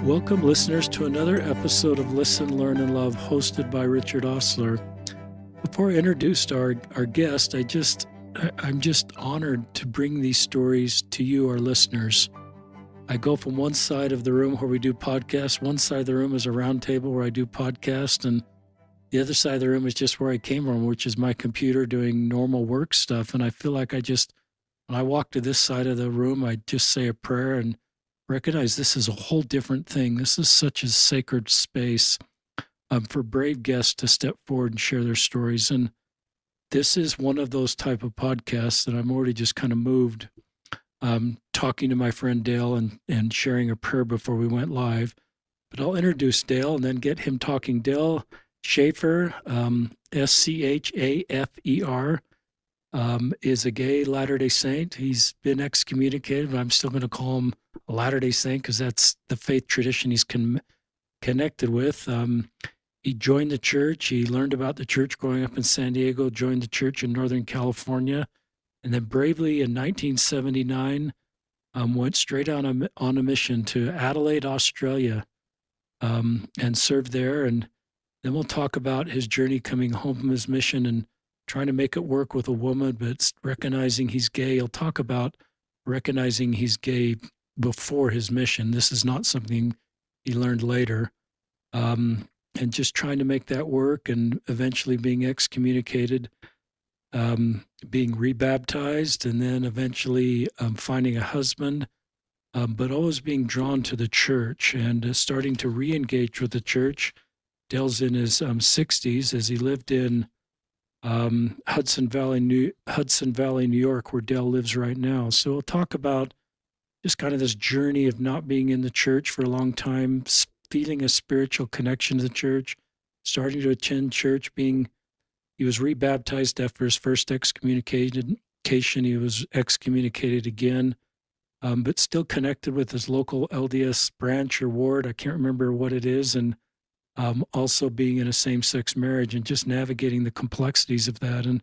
Welcome, listeners, to another episode of Listen, Learn, and Love, hosted by Richard Osler. Before I introduced our guest, I'm just honored to bring these stories to you, our listeners. I go from one side of the room where we do podcasts. One side of the room is a round table where I do podcasts, and the other side of the room is just where I came from, which is my computer doing normal work stuff. And I feel like when I walk to this side of the room, I just say a prayer and recognize this is a whole different thing. This is such a sacred space for brave guests to step forward and share their stories. And this is one of those type of podcasts that I'm already just kind of moved talking to my friend Dale and sharing a prayer before we went live. But I'll introduce Dale and then get him talking. Dale Schafer, Schafer, is a gay Latter-day Saint. He's been excommunicated, but I'm still going to call him a Latter-day Saint because that's the faith tradition he's connected with. He joined the church. He learned about the church growing up in San Diego, joined the church in Northern California, and then bravely in 1979 went straight on a mission to Adelaide, Australia, and served there. And then we'll talk about his journey coming home from his mission and trying to make it work with a woman, but recognizing he's gay. He'll talk about recognizing he's gay before his mission. This is not something he learned later. And just trying to make that work and eventually being excommunicated, being rebaptized, and then eventually finding a husband, but always being drawn to the church and starting to re-engage with the church. Dale's in his 60s as he lived in Hudson Valley, New York, where Dale lives right now. So we'll talk about just kind of this journey of not being in the church for a long time, feeling a spiritual connection to the church, starting to attend church. He was rebaptized after his first excommunication. He was excommunicated again, but still connected with his local LDS branch or ward. I can't remember what it is, and also being in a same-sex marriage and just navigating the complexities of that. And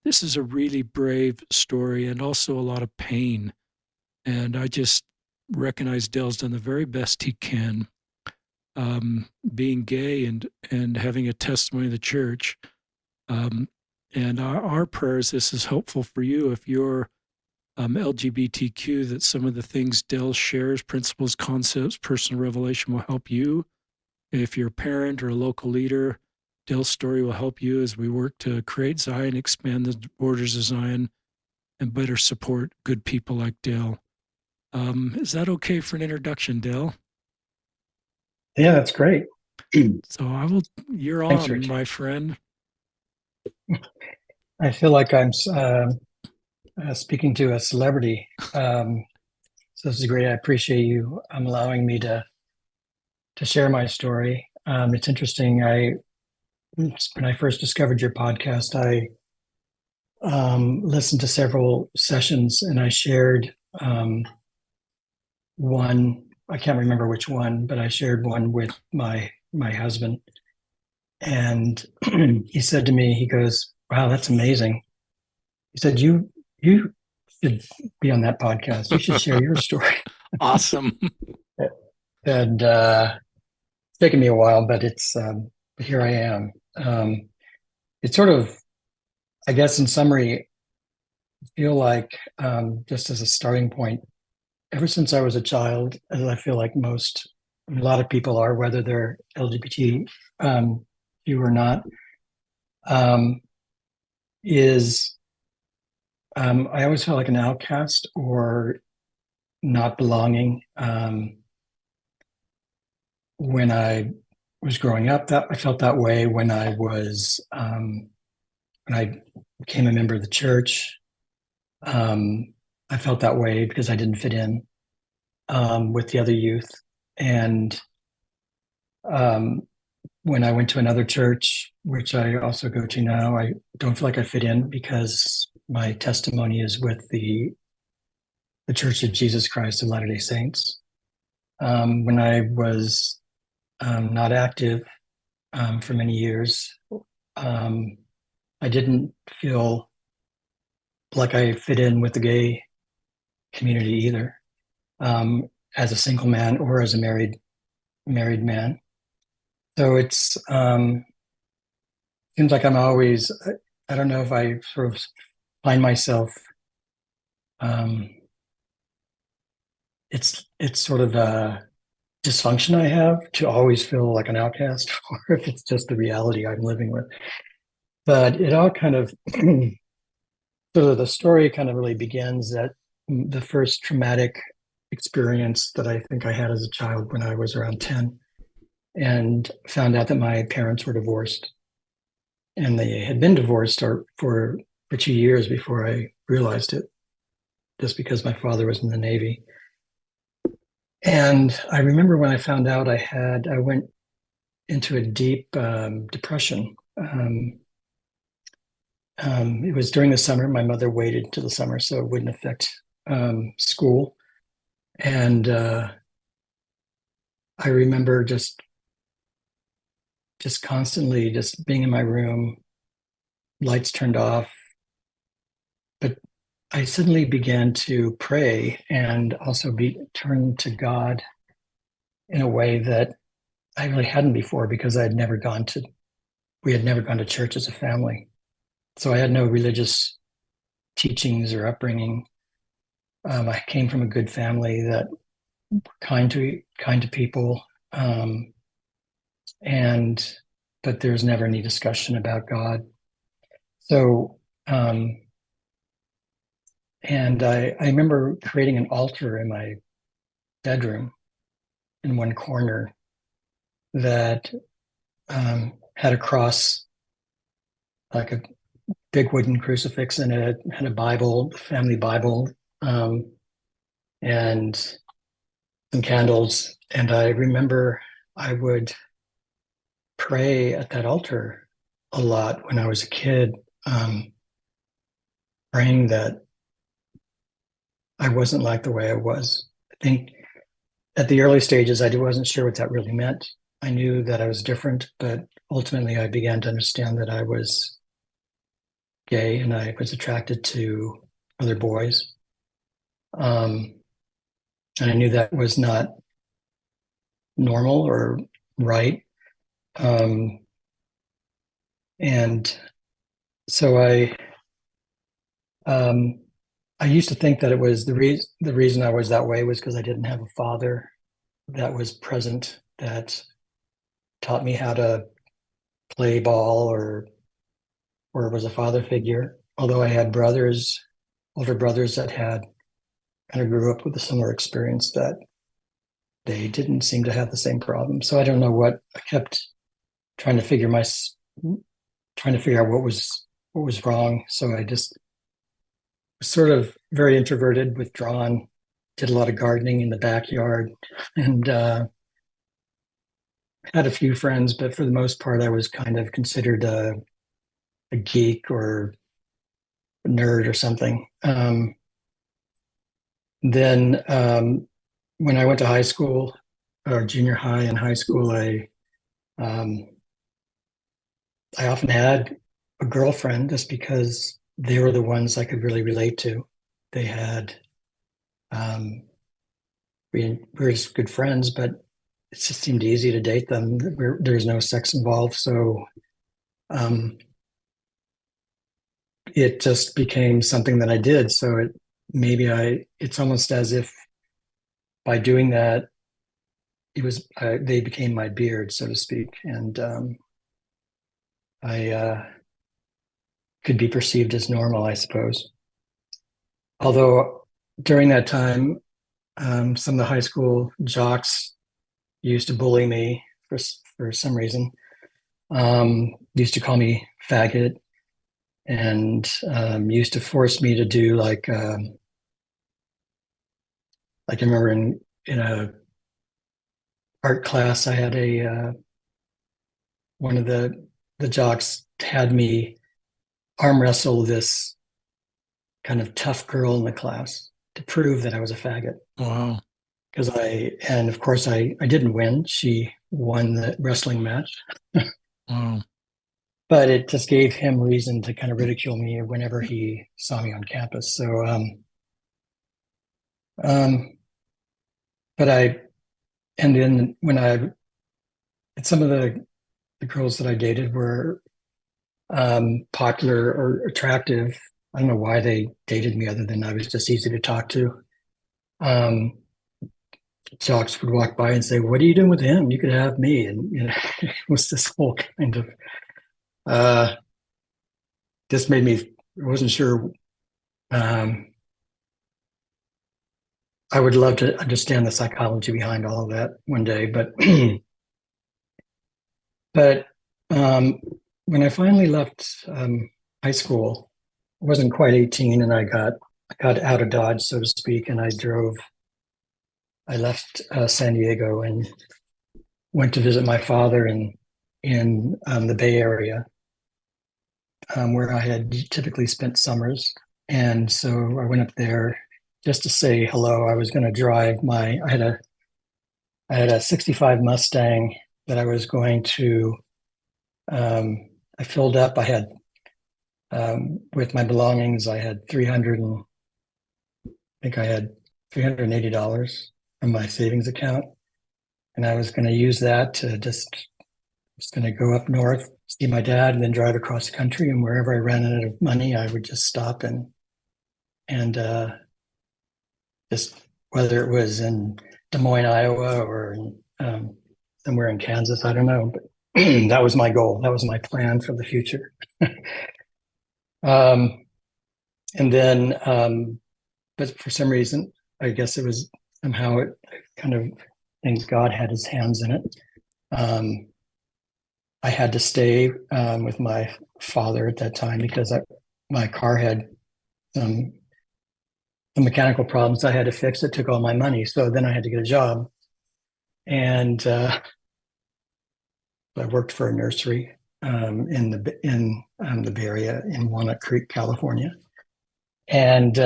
this is a really brave story and also a lot of pain. And I just recognize Dale's done the very best he can, being gay and having a testimony of the church. And our prayers, this is helpful for you if you're LGBTQ, that some of the things Dale shares, principles, concepts, personal revelation will help you. If you're a parent or a local leader, Dale's story will help you as we work to create Zion, expand the borders of Zion, and better support good people like Dale. Is that okay for an introduction, Dale? Yeah, that's great. So you're Thanks, on, Rich. my friend. I feel like I'm speaking to a celebrity. So this is great. I appreciate you allowing me to share my story. It's interesting. When I first discovered your podcast, I listened to several sessions, and I shared one. I can't remember which one, but I shared one with my husband, and he said to me, he goes, "Wow, that's amazing." He said, "You should be on that podcast. You should share your story." Awesome. And it's taken me a while, but it's here I am. It's sort of, I guess, in summary, I feel like just as a starting point, ever since I was a child, as I feel like a lot of people are, whether they're LGBT you or not, is I always felt like an outcast or not belonging. When I was growing up, that I felt that way when I became a member of the church. I felt that way because I didn't fit in with the other youth. And when I went to another church, which I also go to now, I don't feel like I fit in because my testimony is with the Church of Jesus Christ of Latter-day Saints. When I was not active for many years, I didn't feel like I fit in with the gay community either, as a single man or as a married married man. So it's seems like I'm always, I don't know if I sort of find myself, um, it's sort of a dysfunction I have to always feel like an outcast, or if it's just the reality I'm living with. But it all kind of, sort of the story kind of really begins at the first traumatic experience that I think I had as a child when I was around 10 and found out that my parents were divorced. And they had been divorced for 2 years before I realized it, just because my father was in the Navy. And I remember when I found out I went into a deep depression. It was during the summer. My mother waited till the summer so it wouldn't affect school. And I remember just constantly just being in my room, lights turned off. But I suddenly began to pray and also turn to God in a way that I really hadn't before because we had never gone to church as a family. So I had no religious teachings or upbringing. I came from a good family that were kind to people, um, and but there's never any discussion about God. So, and I remember creating an altar in my bedroom in one corner that had a cross, like a big wooden crucifix, and it had a Bible, family Bible, um, and some candles. And I remember I would pray at that altar a lot when I was a kid, um, praying that I wasn't like the way I was. I think at the early stages, I wasn't sure what that really meant. I knew that I was different, but ultimately, I began to understand that I was gay and I was attracted to other boys. Um, and I knew that was not normal or right. Um, and so um, I used to think that it was the reason I was that way was because I didn't have a father that was present that taught me how to play ball or was a father figure. Although I had older brothers that had kind of grew up with a similar experience that they didn't seem to have the same problem. So I don't know what I kept trying to figure my trying to figure out what was wrong. So I just was sort of very introverted, withdrawn, did a lot of gardening in the backyard, and had a few friends, but for the most part, I was kind of considered a geek or a nerd or something. Then when I went to high school or junior high and high school, um, I often had a girlfriend just because they were the ones I could really relate to. They had um, we were just good friends, but it just seemed easy to date them. There was no sex involved, so um, it just became something that I did. So it's almost as if by doing that, they became my beard, so to speak, and I could be perceived as normal, I suppose. Although during that time, some of the high school jocks used to bully me for some reason. Used to call me faggot and used to force me to do like I remember in a art class, I had a one of the jocks had me arm wrestle this kind of tough girl in the class to prove that I was a faggot. Wow. And of course I didn't win. She won the wrestling match, Wow. but it just gave him reason to kind of ridicule me whenever he saw me on campus. So, um, but and then when I and some of the girls that I dated were popular or attractive. I don't know why they dated me other than I was just easy to talk to. Um, Jocks would walk by and say, "What are you doing with him? You could have me." And it was this whole kind of uh, this made me. I wasn't sure. Um, I would love to understand the psychology behind all of that one day, but but um, when I finally left high school, I wasn't quite 18, and I got out of Dodge, so to speak, and I drove. I left San Diego and went to visit my father in the Bay Area, where I had typically spent summers. And so I went up there just to say hello. I was going to drive my. I had a '65 Mustang that I was going to. I filled up. I had with my belongings. I had 300 and I think I had $380 from my savings account, and I was going to use that to just going to go up north, see my dad, and then drive across the country. And wherever I ran out of money, I would just stop and just whether it was in Des Moines, Iowa, or somewhere in Kansas, I don't know. But that was my goal. That was my plan for the future. um, and then, but for some reason, I guess it was somehow it kind of thinks God had His hands in it. Um, I had to stay with my father at that time because my car had some mechanical problems I had to fix. It took all my money, so then I had to get a job, and I worked for a nursery in the Bay Area in Walnut Creek, California. And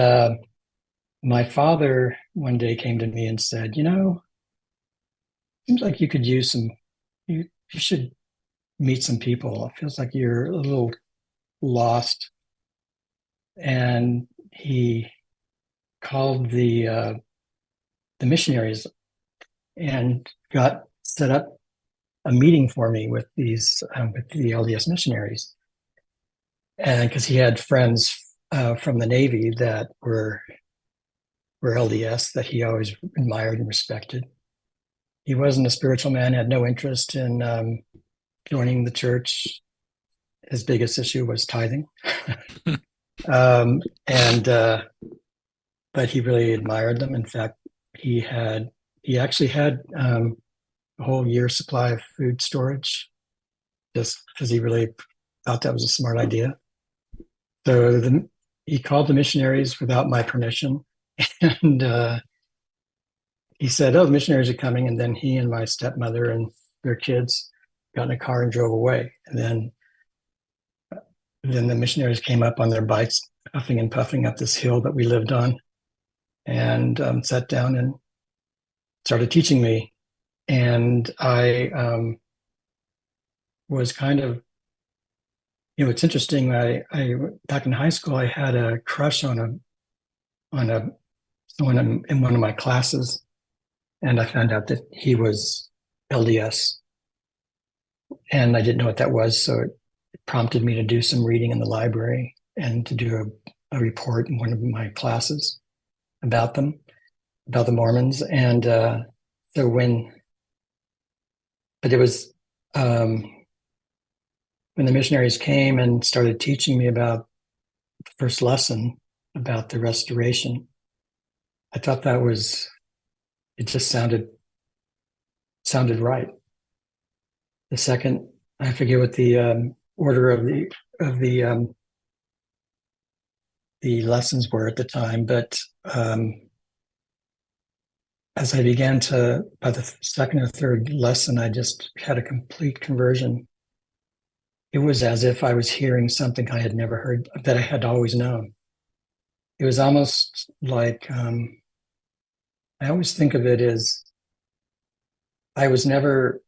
my father one day came to me and said, "You know, seems like you could use some. You should meet some people. It feels like you're a little lost." And he called the missionaries and got set up a meeting for me with the LDS missionaries, and because he had friends from the Navy that were LDS that he always admired and respected. He wasn't a spiritual man; had no interest in joining the church. His biggest issue was tithing, and but he really admired them. In fact, he actually had a whole year's supply of food storage just because he really thought that was a smart idea. So he called the missionaries without my permission, and he said, "Oh, the missionaries are coming." And then he and my stepmother and their kids got in a car and drove away. And then the missionaries came up on their bikes, puffing and puffing up this hill that we lived on, and sat down and started teaching me. And I was kind of, it's interesting. I back in high school, I had a crush on a someone in one of my classes, and I found out that he was LDS, and I didn't know what that was. So it prompted me to do some reading in the library and to do a report in one of my classes about them, about the Mormons. And so but it was when the missionaries came and started teaching me about the first lesson about the restoration, I thought it just sounded right. The second, I forget what the order of the lessons were at the time, but as I began to, by the second or third lesson, I just had a complete conversion. It was as if I was hearing something I had never heard, that I had always known. It was almost like I always think of it as I was never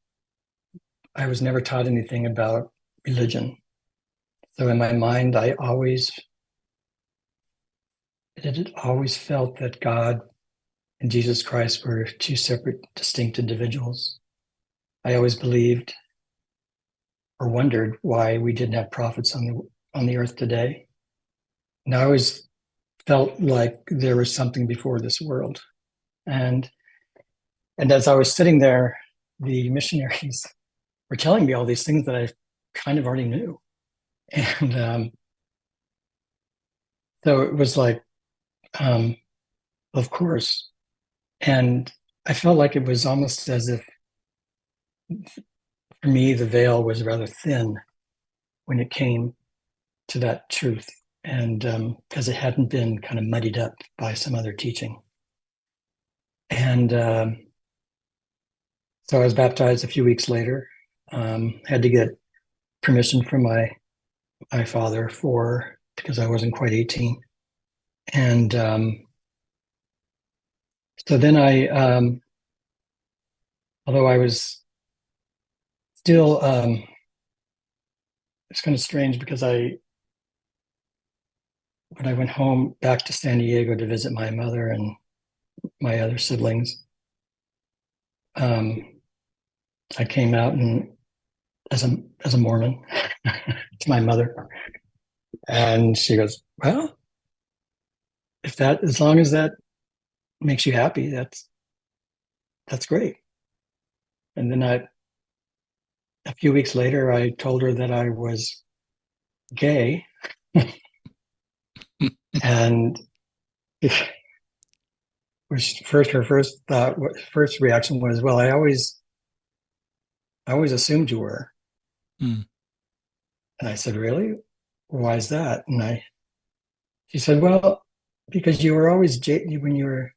I was never taught anything about religion. So in my mind, it had always felt that God and Jesus Christ were two separate, distinct individuals. I always believed or wondered why we didn't have prophets on the earth today. And I always felt like there was something before this world. And and as I was sitting there, the missionaries were telling me all these things that I kind of already knew. And so it was like, um, of course. And I felt like it was almost as if, for me, the veil was rather thin when it came to that truth. And because it hadn't been kind of muddied up by some other teaching. And so I was baptized a few weeks later. Had to get permission from my father for because I wasn't quite 18. And so then although I was still, it's kind of strange because when I went home back to San Diego to visit my mother and my other siblings, um, I came out and as a Mormon to my mother, and she goes, "Well, if that as long as that makes you happy, that's great." And then a few weeks later, I told her that I was gay, and which first her first reaction was, "Well, I always assumed you were." Mm. And I said, "Really? Why is that?" She said, "Well, because you were always when you were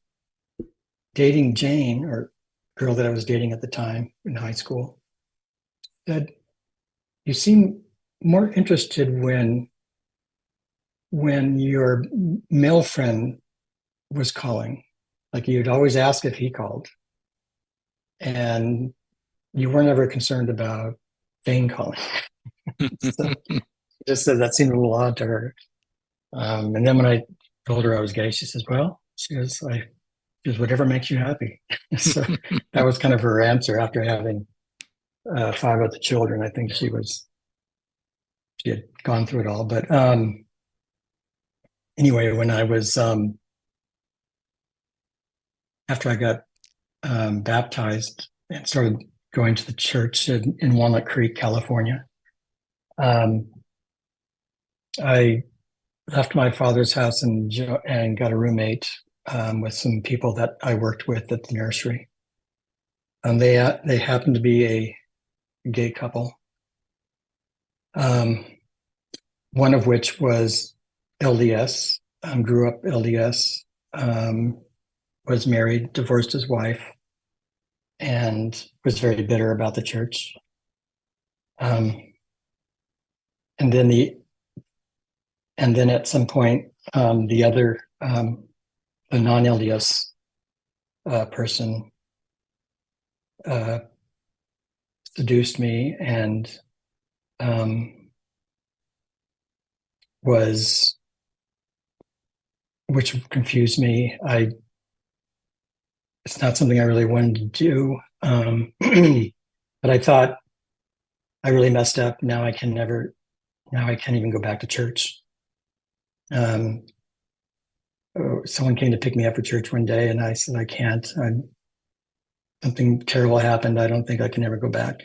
dating Jane, or girl that I was dating at the time in high school, said you seem more interested when your male friend was calling. Like you'd always ask if he called, and you weren't ever concerned about Jane calling." So she just said that seemed a little odd to her. And then when I told her I was gay, she says, "Well," she goes, "whatever makes you happy." So that was kind of her answer after having five other children. I think she had gone through it all. But anyway, when I was after I got baptized and started going to the church in Walnut Creek, California, um, I left my father's house and got a roommate with some people that I worked with at the nursery. They happened to be a gay couple, um, one of which was LDS, grew up LDS, was married, divorced his wife, and was very bitter about the church. Um, and then at some point, the other, the non-LDS person uh, seduced me and was, which confused me. It's not something I really wanted to do, but I thought I really messed up. Now I can't even go back to church. Um, Someone came to pick me up for church one day, and I said, "I can't. Something terrible happened. I don't think I can ever go back."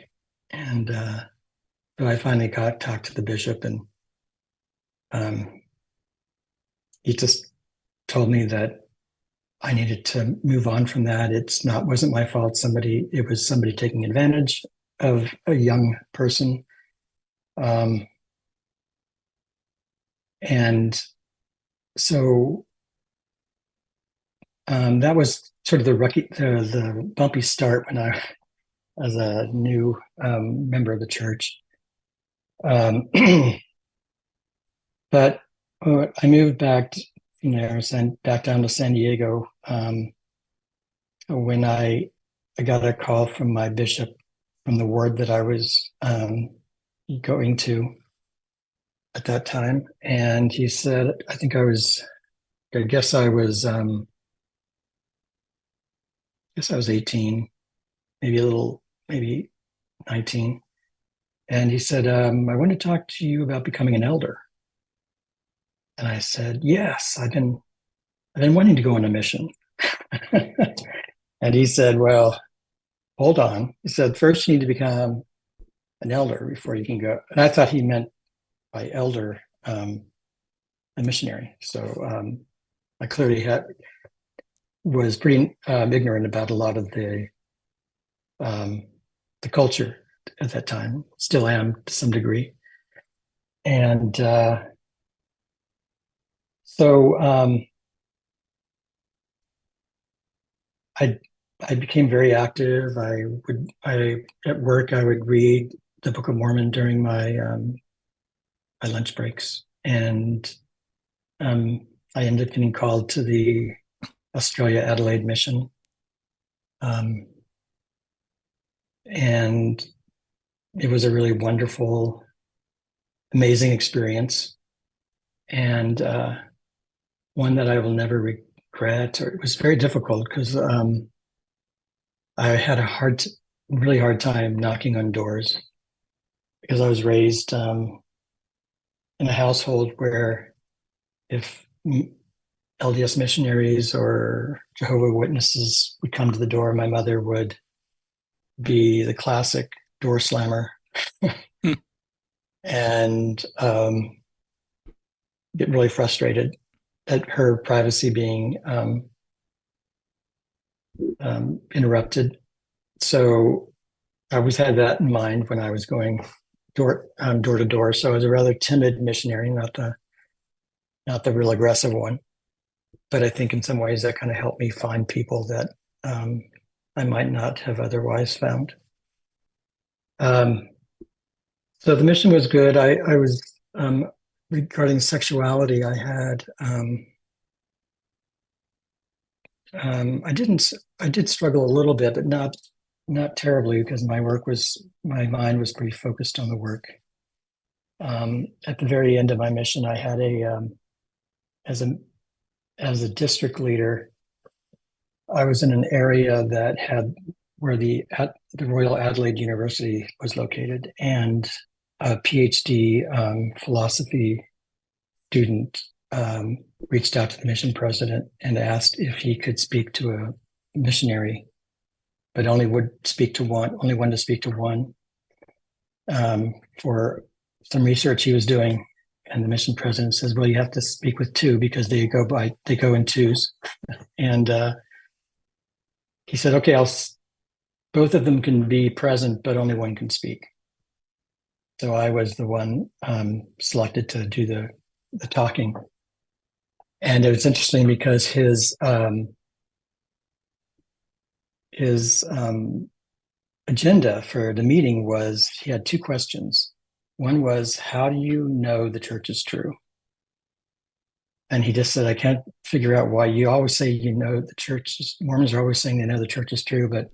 And so I finally talked to the bishop, and um, he just told me that I needed to move on from that. Wasn't my fault. It was somebody taking advantage of a young person. Um, and so that was sort of the bumpy start when I, as a new member of the church. Um, but I moved back, back down to San Diego when I got a call from my bishop from the ward that I was going to at that time, and he said, I guess I was, I guess I was 18, maybe a little, maybe 19. And he said, I want to talk to you about becoming an elder. And I said, yes, I've been wanting to go on a mission. And he said, well, hold on. He said, first you need to become an elder before you can go. And I thought he meant by elder, a missionary. So I clearly was pretty ignorant about a lot of um, the culture at that time. Still am to some degree. And so I I became very active. I at work I would read the Book of Mormon during my lunch breaks, and I ended up getting called to the Australia Adelaide mission, um, and it was a really wonderful, amazing experience, and one that I will never regret. Or it was very difficult because I had really hard time knocking on doors because I was raised in a household where if LDS missionaries or Jehovah Witnesses would come to the door, my mother would be the classic door slammer Hmm. and get really frustrated at her privacy being interrupted. So I always had that in mind when I was going door to door. So I was a rather timid missionary, not the real aggressive one. But I think in some ways that kind of helped me find people that um, I might not have otherwise found. Um, so the mission was good. I was regarding sexuality. I did struggle a little bit, but not terribly because my mind was pretty focused on the work. At the very end of my mission, I had as a as a district leader, I was in an area that had where the Royal Adelaide University was located, and a PhD philosophy student reached out to the mission president and asked if he could speak to a missionary, but only one to speak to one for some research he was doing. And the mission president says, "Well, you have to speak with two because they go in twos." And he said, "Okay, both of them can be present, but only one can speak." So I was the one selected to do the talking. And it was interesting because his agenda for the meeting was he had two questions. One was, how do you know the church is true? And he just said, I can't figure out why you always say you know the church is, Mormons are always saying they know the church is true, but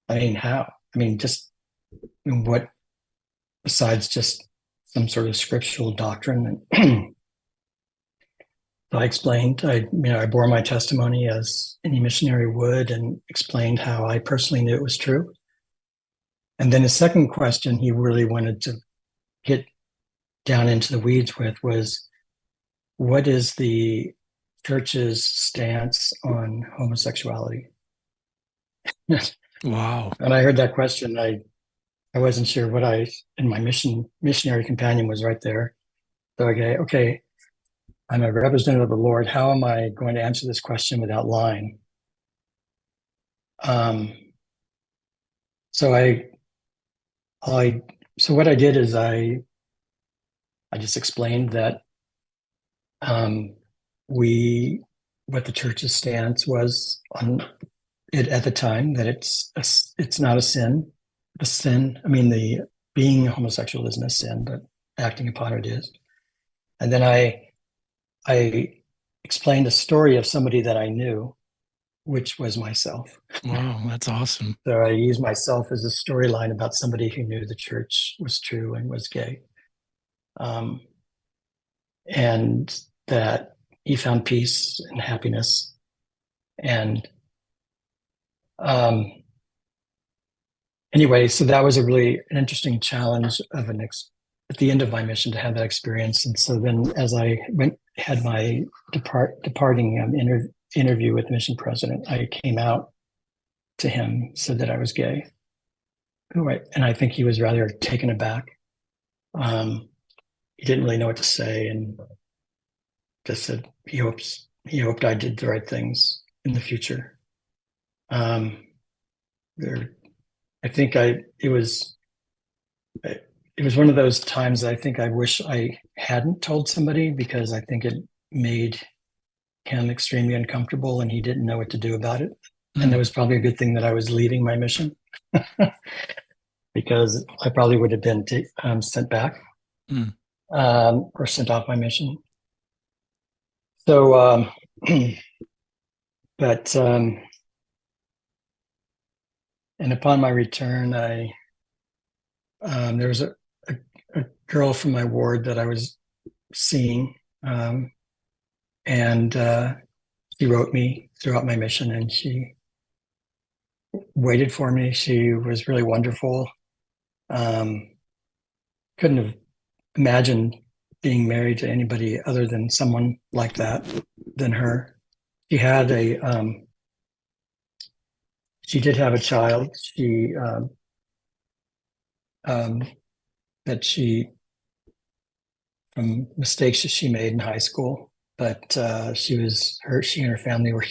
I mean, how? I mean, just what besides just some sort of scriptural doctrine? And so I explained, I bore my testimony as any missionary would and explained how I personally knew it was true. And then the second question he really wanted to get down into the weeds with was, what is the church's stance on homosexuality? Wow. And I heard that question. I wasn't sure and my missionary companion was right there. So okay, I'm a representative of the Lord. How am I going to answer this question without lying? Um, so I, so what I did is I just explained that um, what the church's stance was on it at the time, that it's not a sin. The sin, I mean, the being homosexual isn't a sin, but acting upon it is. And then I explained a story of somebody that I knew, which was myself. Wow. That's awesome. So I used myself as a storyline about somebody who knew the church was true and was gay, um, and that he found peace and happiness. And um, anyway, so that was a really an interesting challenge of at the end of my mission to have that experience. And so then, as I had my departing interview with mission president, I came out to him, said that I was gay. And I think he was rather taken aback. He didn't really know what to say, and just said he hoped I did the right things in the future. Um, there, I think it was one of those times I think I wish I hadn't told somebody, because I think it made him extremely uncomfortable and he didn't know what to do about it. And that was probably a good thing that I was leaving my mission, because I probably would have been sent back, Mm. or sent off my mission. So, but and upon my return, there was a girl from my ward that I was seeing, and she wrote me throughout my mission, and she waited for me. She was really wonderful. Couldn't have imagined being married to anybody other than someone like that, than her. She had she did have a child. Um, that she from mistakes that she made in high school, but she and her family were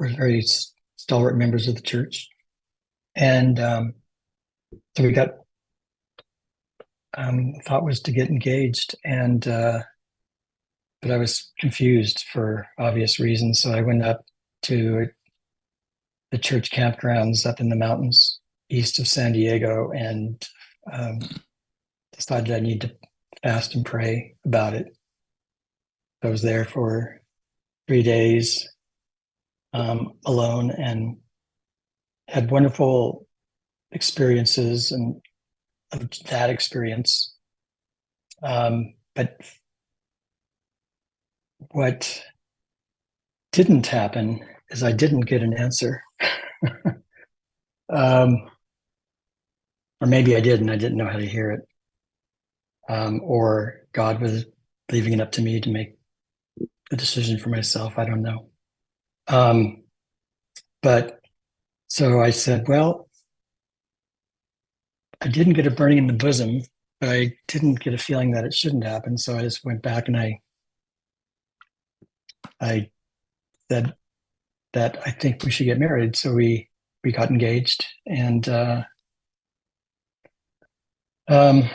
very stalwart members of the church, and so we got thought was to get engaged, and but I was confused for obvious reasons. So I went up to the church campgrounds up in the mountains east of San Diego, and um, decided I need to fast and pray about it. I was there for 3 days alone, and had wonderful experiences and of that experience. But what didn't happen is I didn't get an answer. um, or maybe I did and I didn't know how to hear it. Or God was leaving it up to me to make the decision for myself. I don't know. But so I said, well, I didn't get a burning in the bosom, but I didn't get a feeling that it shouldn't happen. So I just went back and I said that I think we should get married. So we got engaged, and um,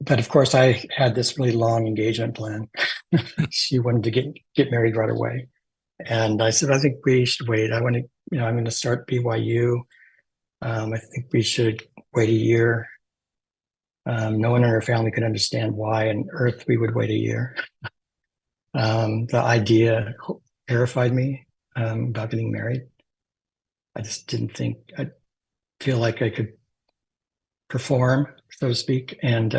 but of course I had this really long engagement plan. She wanted to get married right away, and I said I think we should wait. I want to, I'm going to start BYU. I think we should wait a year. No one in our family could understand why on earth we would wait a year. The idea terrified me about getting married. I just didn't think, I feel like I could perform, so to speak. And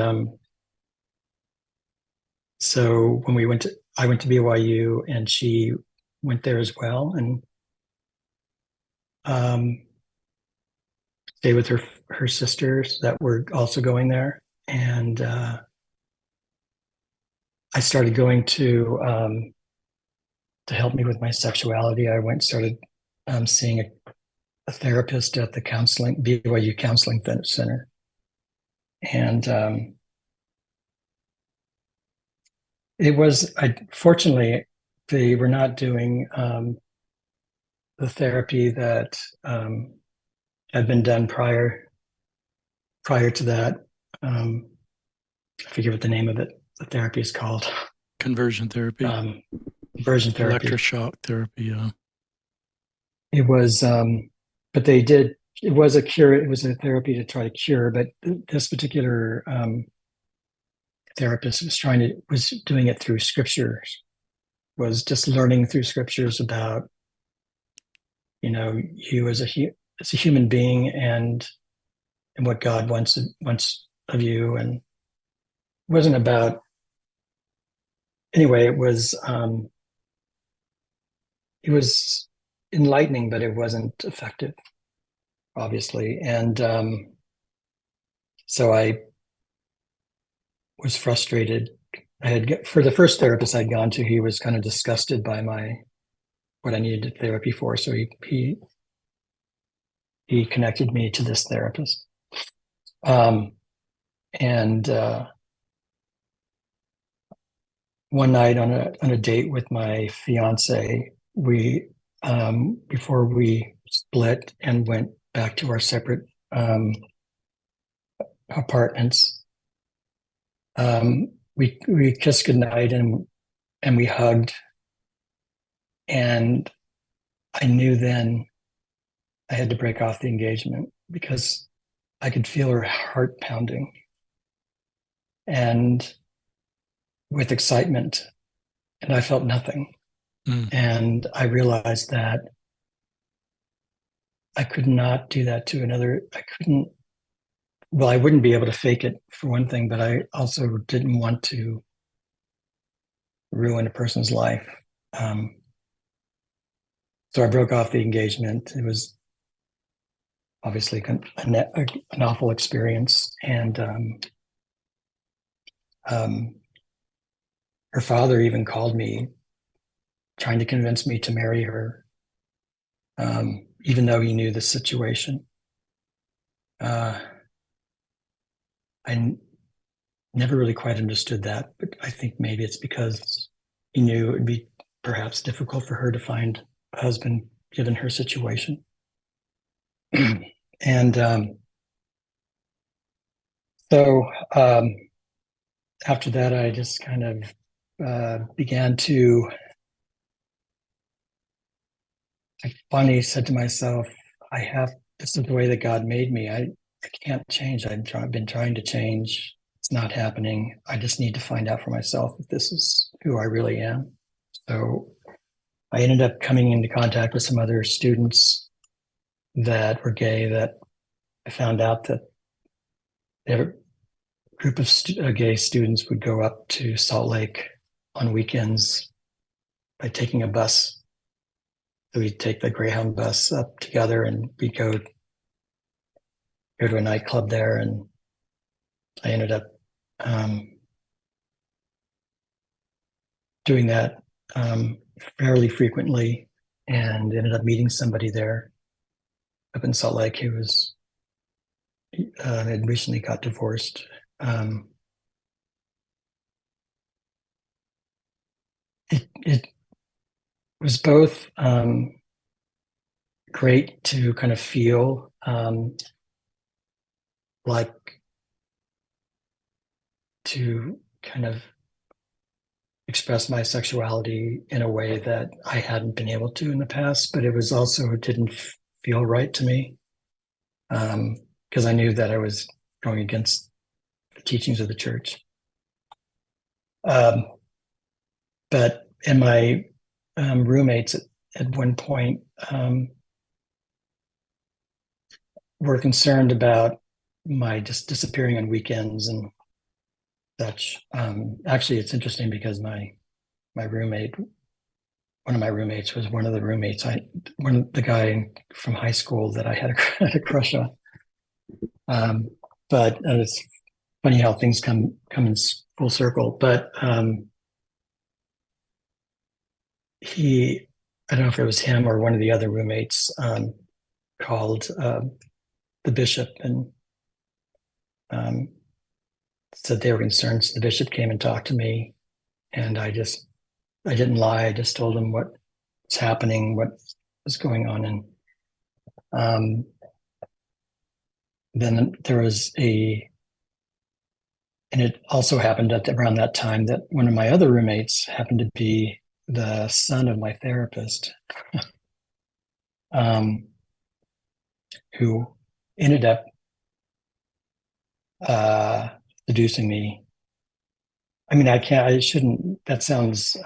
so when I went to BYU, and she went there as well, and stayed with her sisters that were also going there. And I started going to help me with my sexuality. I started seeing a therapist at the BYU Counseling Center. And fortunately, they were not doing the therapy that had been done prior to that. I forget what the name of it. The therapy is called Conversion therapy, conversion therapy. electroshock therapy. It was, but they did. It was a cure. It was a therapy to try to cure. But this particular therapist was doing it through scriptures. Was just learning through scriptures about, you as a human being, and what God wants of you. And it wasn't about, anyway, it was enlightening, but it wasn't effective, obviously. And so I was frustrated. For the first therapist I'd gone to, he was kind of disgusted by what I needed therapy for. So he connected me to this therapist. And one night on a date with my fiance, we before we split and went back to our separate apartments, we kissed goodnight and we hugged, and I knew then I had to break off the engagement because I could feel her heart pounding, and with excitement, and I felt nothing. And I realized that I could not do that to another. I couldn't, well, I wouldn't be able to fake it for one thing, but I also didn't want to ruin a person's life. So I broke off the engagement. It was obviously an awful experience. And her father even called me, trying to convince me to marry her, even though he knew the situation. I never really quite understood that, but I think maybe it's because he knew it would be perhaps difficult for her to find a husband given her situation. And so after that, I just kind of began to, I finally said to myself, this is the way that God made me. I can't change. I've been trying to change. It's not happening. I just need to find out for myself if this is who I really am. So I ended up coming into contact with some other students that were gay, that I found out that a group of gay students would go up to Salt Lake on weekends by taking a bus. So we'd take the Greyhound bus up together, and we'd go to a nightclub there. And I ended up doing that fairly frequently, and ended up meeting somebody there up in Salt Lake who was had recently got divorced. It was both great to kind of feel like to kind of express my sexuality in a way that I hadn't been able to in the past, but it was also, it didn't feel right to me, because I knew that I was going against the teachings of the church. But and my roommates at one point were concerned about my just disappearing on weekends and such. Actually, it's interesting because my roommate, one of my roommates was one of the roommates, the guy from high school that I had a crush on. But it's funny how things come in full circle. But I don't know if it was him or one of the other roommates, called the bishop and said they were concerned. So the bishop came and talked to me, and I didn't lie. I just told him what's happening, what was going on. And then there was and it also happened around that time that one of my other roommates happened to be the son of my therapist, who ended up seducing me. I mean, I shouldn't, that sounds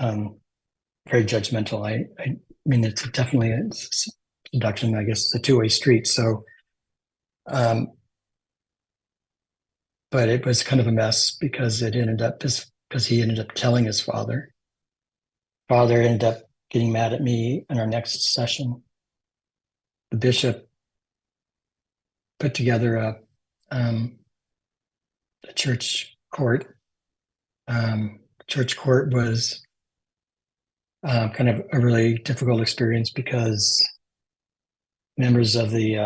very judgmental. I mean, it's definitely a seduction. I guess it's a two-way street. So, but it was kind of a mess because he ended up telling his father. Father ended up getting mad at me in our next session the bishop put together a church court. Church court was kind of a really difficult experience because members of the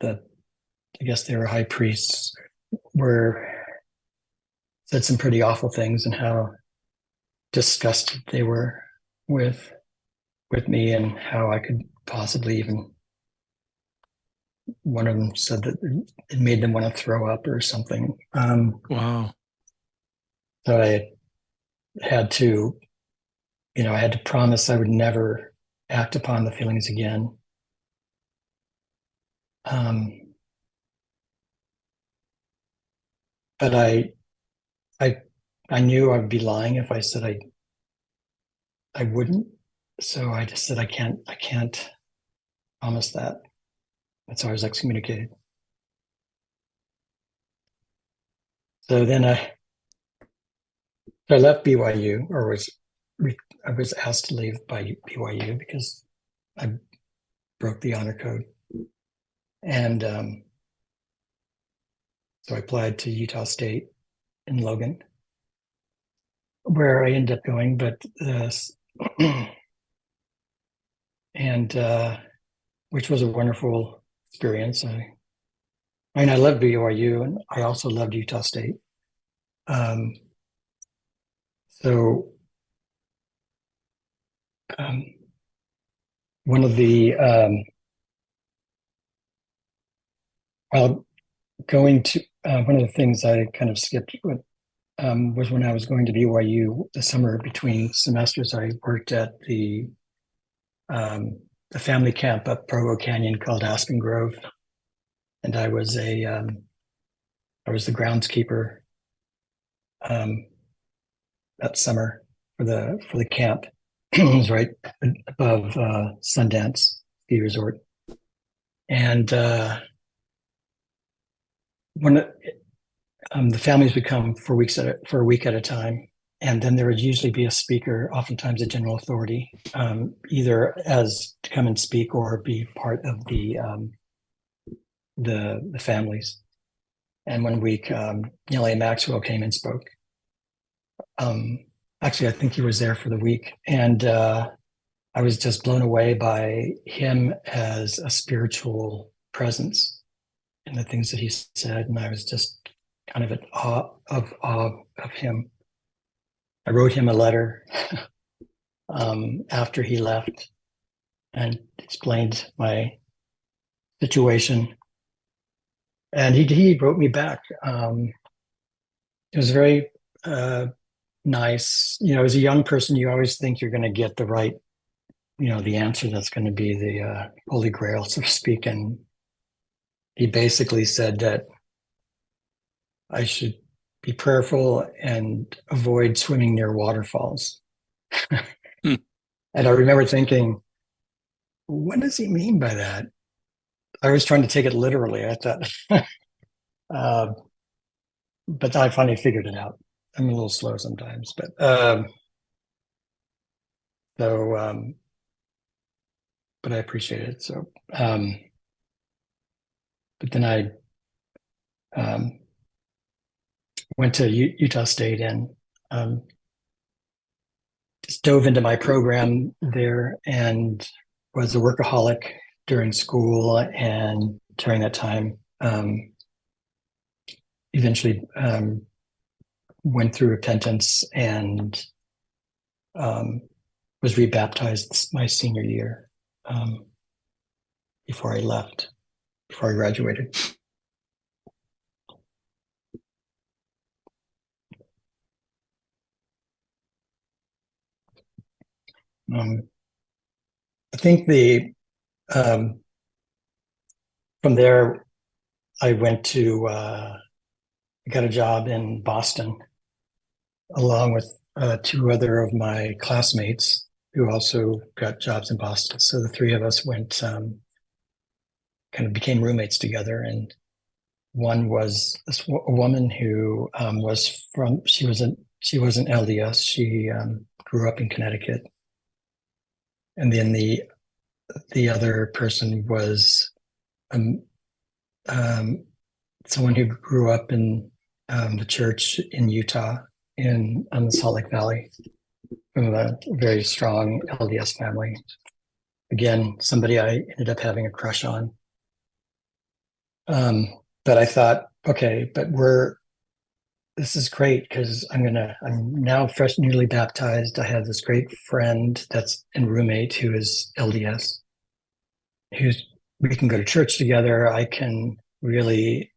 I guess they were high priests were said some pretty awful things and how disgusted they were with me and how I could possibly even. One of them said that it made them want to throw up or something. Wow. So I had to, I had to promise I would never act upon the feelings again. But I knew I would be lying if I said I wouldn't. So I just said I can't promise that. That's how I was excommunicated. So then I left BYU, or I was asked to leave by BYU because I broke the honor code, and so I applied to Utah State in Logan, where I ended up going. But and which was a wonderful experience. I loved BYU, and I also loved Utah State. So one of the while going to one of the things I kind of skipped was when I was going to BYU the summer between semesters. I worked at the family camp up Provo Canyon called Aspen Grove, and I was the groundskeeper that summer for the camp. It was right above Sundance Ski Resort, and when the families would come for a week at a time, and then there would usually be a speaker, oftentimes a general authority, either as to come and speak or be part of the families. And one week, Nellie Maxwell came and spoke. Actually, I think he was there for the week, and I was just blown away by him as a spiritual presence and the things that he said, and I was just kind of in awe of him. I wrote him a letter after he left and explained my situation, and he wrote me back. It was very nice. As a young person, you always think you're going to get the right, the answer that's going to be the holy grail, so to speak. And he basically said that I should be prayerful and avoid swimming near waterfalls. Hmm. And I remember thinking, what does he mean by that? I was trying to take it literally. I thought, but I finally figured it out. I'm a little slow sometimes, but but I appreciate it. So, but then I went to Utah State and just dove into my program there and was a workaholic during school, and during that time eventually went through repentance and was rebaptized my senior year before I graduated. I think from there I went to got a job in Boston along with two other of my classmates who also got jobs in Boston. So the three of us went kind of became roommates together. And one was a woman who she was an LDS. She grew up in Connecticut. And then the the other person was um, um, someone who grew up in the church in Utah, in on the Salt Lake Valley, from a very strong LDS family. Again, somebody I ended up having a crush on. But I thought, okay, but this is great because I'm now fresh, newly baptized. I have this great friend that's and roommate who is LDS, who's we can go to church together. I can really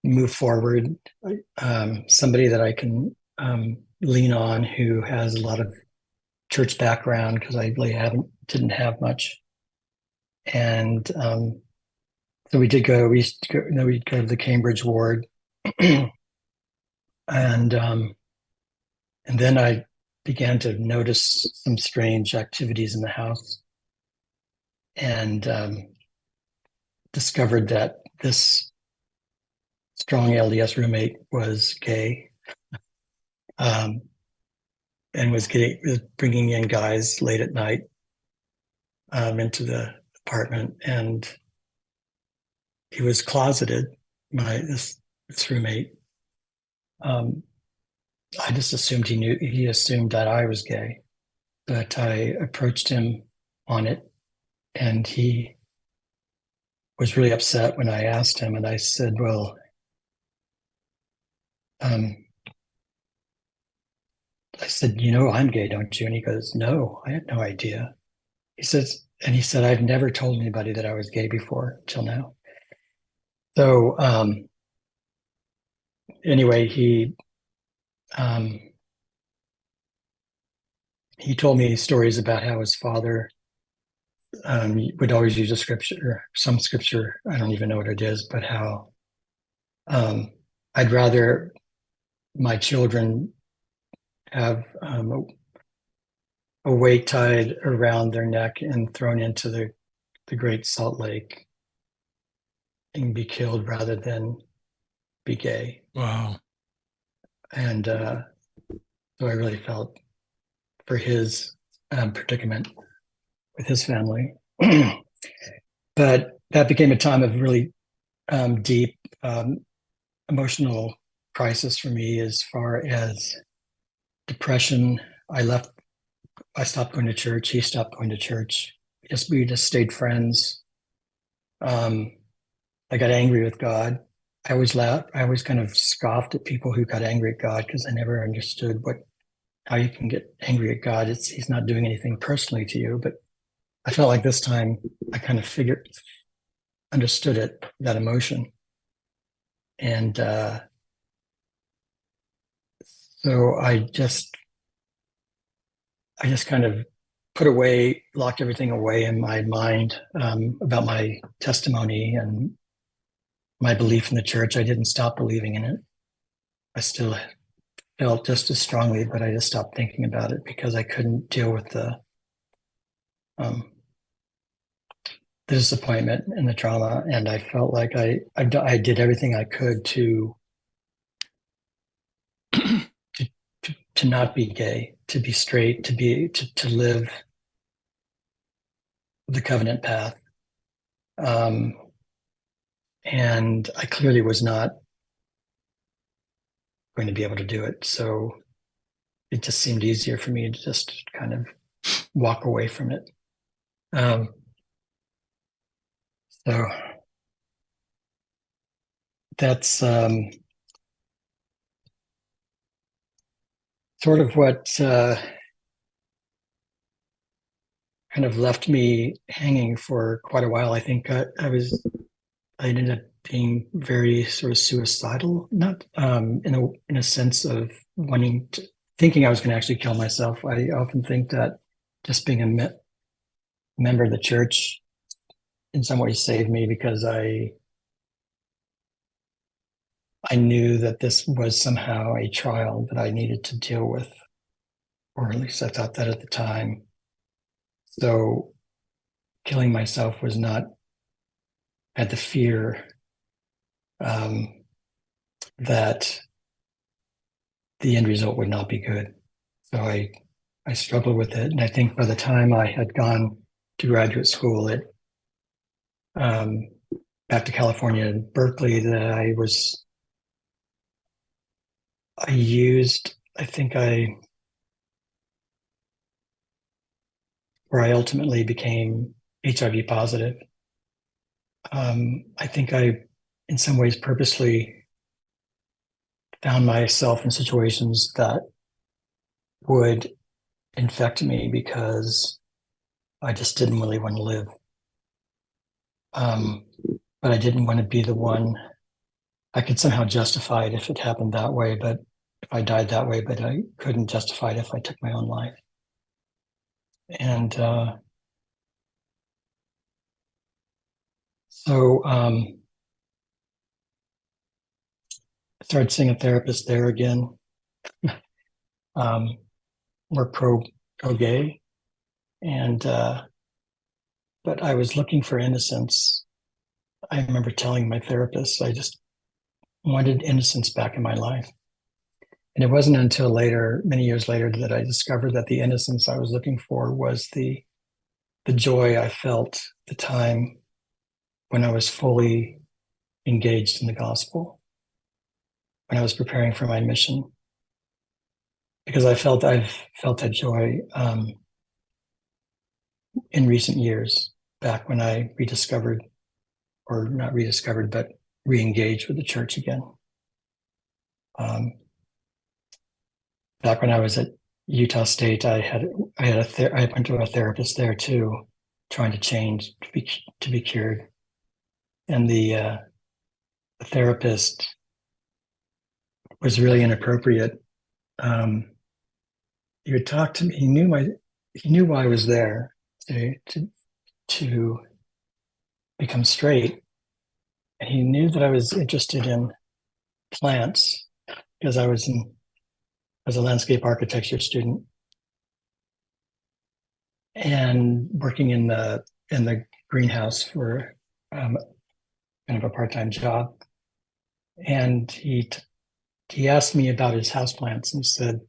move forward. Somebody that I can lean on who has a lot of church background because I really didn't have much. And so we did go. We used to go. You know, we'd go to the Cambridge ward, and then I began to notice some strange activities in the house, and discovered that this strong LDS roommate was gay, um, and was bringing in guys late at night into the apartment, and he was closeted. This roommate. Um, I just assumed he knew. He assumed that I was gay, but I approached him on it, and he was really upset when I asked him, and I said, "Well, um, I said, you know, I'm gay, don't you?" And he goes, "No, I had no idea." He said, "I've never told anybody that I was gay before till now." So anyway, um, he told me stories about how his father would always use a scripture, some scripture. I don't even know what it is, but how um, I'd rather my children have a weight tied around their neck and thrown into the Great Salt Lake and be killed rather than be gay. Wow. And so I really felt for his predicament with his family. But that became a time of really deep emotional crisis for me as far as depression. I stopped going to church. He stopped going to church. We just stayed friends. Um, I got angry with God. I always laughed. I always kind of scoffed at people who got angry at God because I never understood how you can get angry at God. He's not doing anything personally to you. But I felt like this time I kind of understood that emotion. And so I just kind of locked everything away in my mind about my testimony and my belief in the church. I didn't stop believing in it. I still felt just as strongly, but I just stopped thinking about it because I couldn't deal with um, the disappointment and the trauma. And I felt like I did everything I could to not be gay, to be straight, to live the covenant path. And I clearly was not going to be able to do it. So it just seemed easier for me to just kind of walk away from it. Um, so that's sort of what kind of left me hanging for quite a while. I think I ended up being very sort of suicidal, not in a sense of thinking I was going to actually kill myself. I often think that just being a member of the church in some ways saved me because I knew that this was somehow a trial that I needed to deal with, or at least I thought that at the time. So killing myself was not had the fear um, that the end result would not be good. So I struggled with it, and I think by the time I had gone to graduate school at um, back to California in Berkeley, that I used, I think I, where I ultimately became HIV positive. I think I, in some ways, purposely found myself in situations that would infect me because I just didn't really want to live. Um, but I didn't want to be the one. I could somehow justify it if it happened that way, but if I died that way, but I couldn't justify it if I took my own life. And so I started seeing a therapist there again. Um, we're pro gay, and but I was looking for innocence. I remember telling my therapist I just wanted innocence back in my life. And it wasn't until later, many years later, that I discovered that the innocence I was looking for was the joy I felt the time when I was fully engaged in the gospel, when I was preparing for my mission, because I've felt that joy in recent years, back when I rediscovered, or not rediscovered, but re-engaged with the church again. Um, Back when I was at Utah State, I went to a therapist there too, trying to change to be cured, and the therapist was really inappropriate. Um, he would talk to me. He knew why I was there to become straight, and he knew that I was interested in plants because I was a landscape architecture student and working in the greenhouse for kind of a part-time job. And he asked me about his houseplants and said,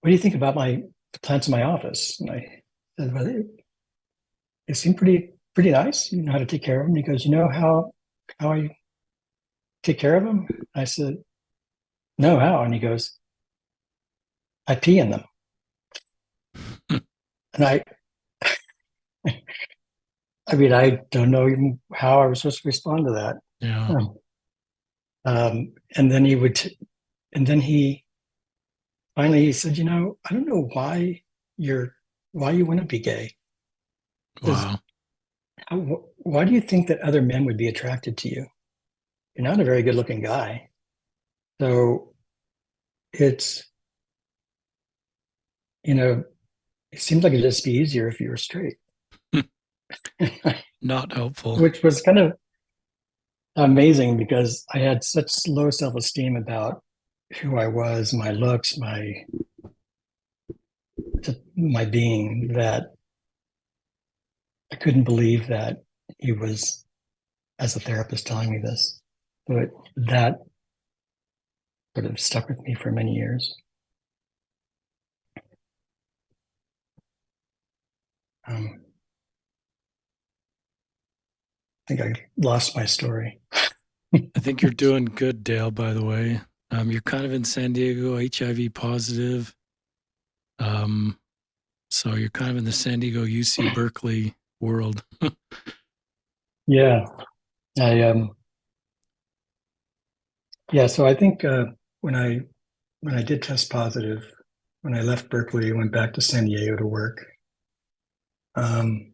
"What do you think about the plants in my office?" And I said, "Well, they seem pretty nice. You know how to take care of them." He goes, "You know how I take care of them?" I said, "No, how?" And he goes, "I pee in them." And I mean, I don't know even how I was supposed to respond to that. Yeah. Um, and then and then he finally he said, I don't know why you want to be gay. Because Wow. why do you think that other men would be attracted to you? You're not a very good looking guy. So it's, you know, it seems like it'd just be easier if you were straight, Not helpful. which was kind of amazing because I had such low self esteem about who I was, my looks, my being, that I couldn't believe that he was, as a therapist, telling me this. But that sort of stuck with me for many years. I think I lost my story. I think you're doing good, Dale, by the way. You're kind of in San Diego, HIV positive. Um, so you're kind of in the San Diego, UC Berkeley world. Yeah, I yeah. So I think when I when I did test positive, when I left Berkeley, I went back to San Diego to work, um,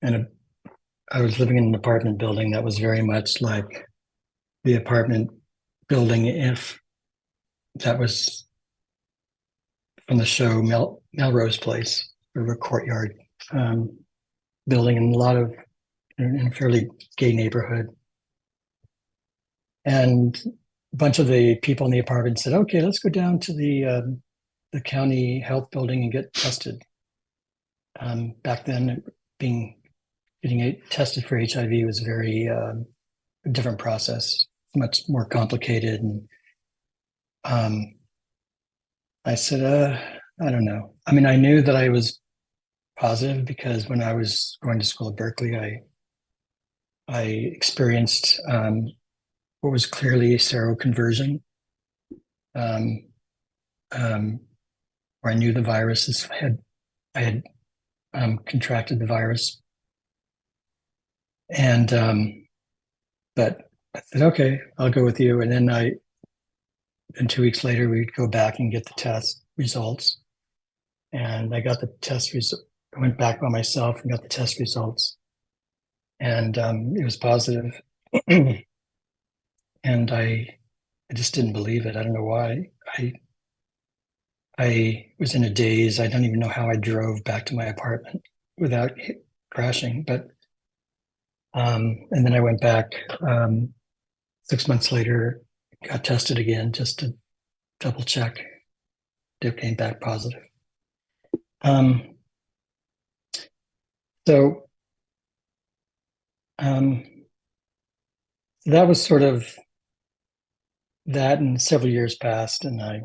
and I was living in an apartment building that was very much like the apartment building if that was from the show Melrose Place, or a courtyard um, building, and a lot of in a fairly gay neighborhood. And a bunch of the people in the apartment said, "Okay, let's go down to the county health building and get tested." Back then, being getting tested for HIV was very a different process, much more complicated. And I said, "I don't know." I mean, I knew that I was positive because when I was going to school at Berkeley, I experienced what was clearly a seroconversion, um, um, where I knew the viruses had I had contracted the virus, and but I said, okay, I'll go with you. And then and 2 weeks later, we'd go back and get the test results, and I got the test result. I went back by myself and got the test results, and it was positive. And I just didn't believe it. I don't know why. I was in a daze. I don't even know how I drove back to my apartment without crashing. But and then I went back 6 months later, got tested again just to double check. It came back positive. Um, so um, that was sort of that, and several years passed, and I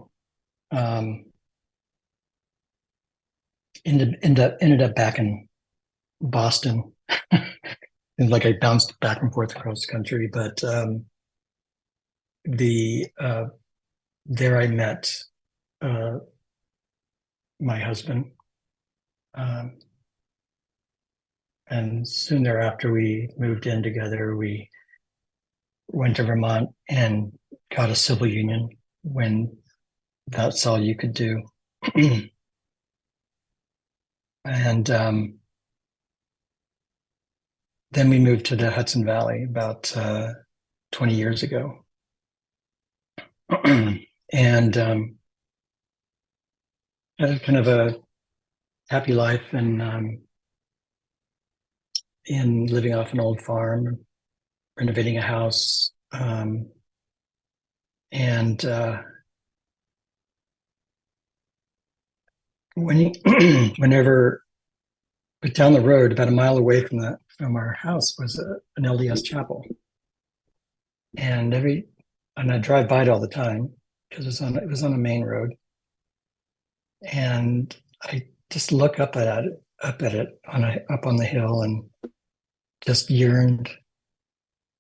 ended up back in Boston. And like I bounced back and forth across the country, but the there I met uh, my husband, um, and soon thereafter we moved in together. We went to Vermont and got a civil union when that's all you could do. And then we moved to the Hudson Valley about 20 years ago. And had kind of a happy life and in living off an old farm, renovating a house, and whenever, but down the road, about a mile away from our house, was an LDS chapel, and I drive by it all the time because it was on a main road, and I just look up at it up on the hill, and just yearned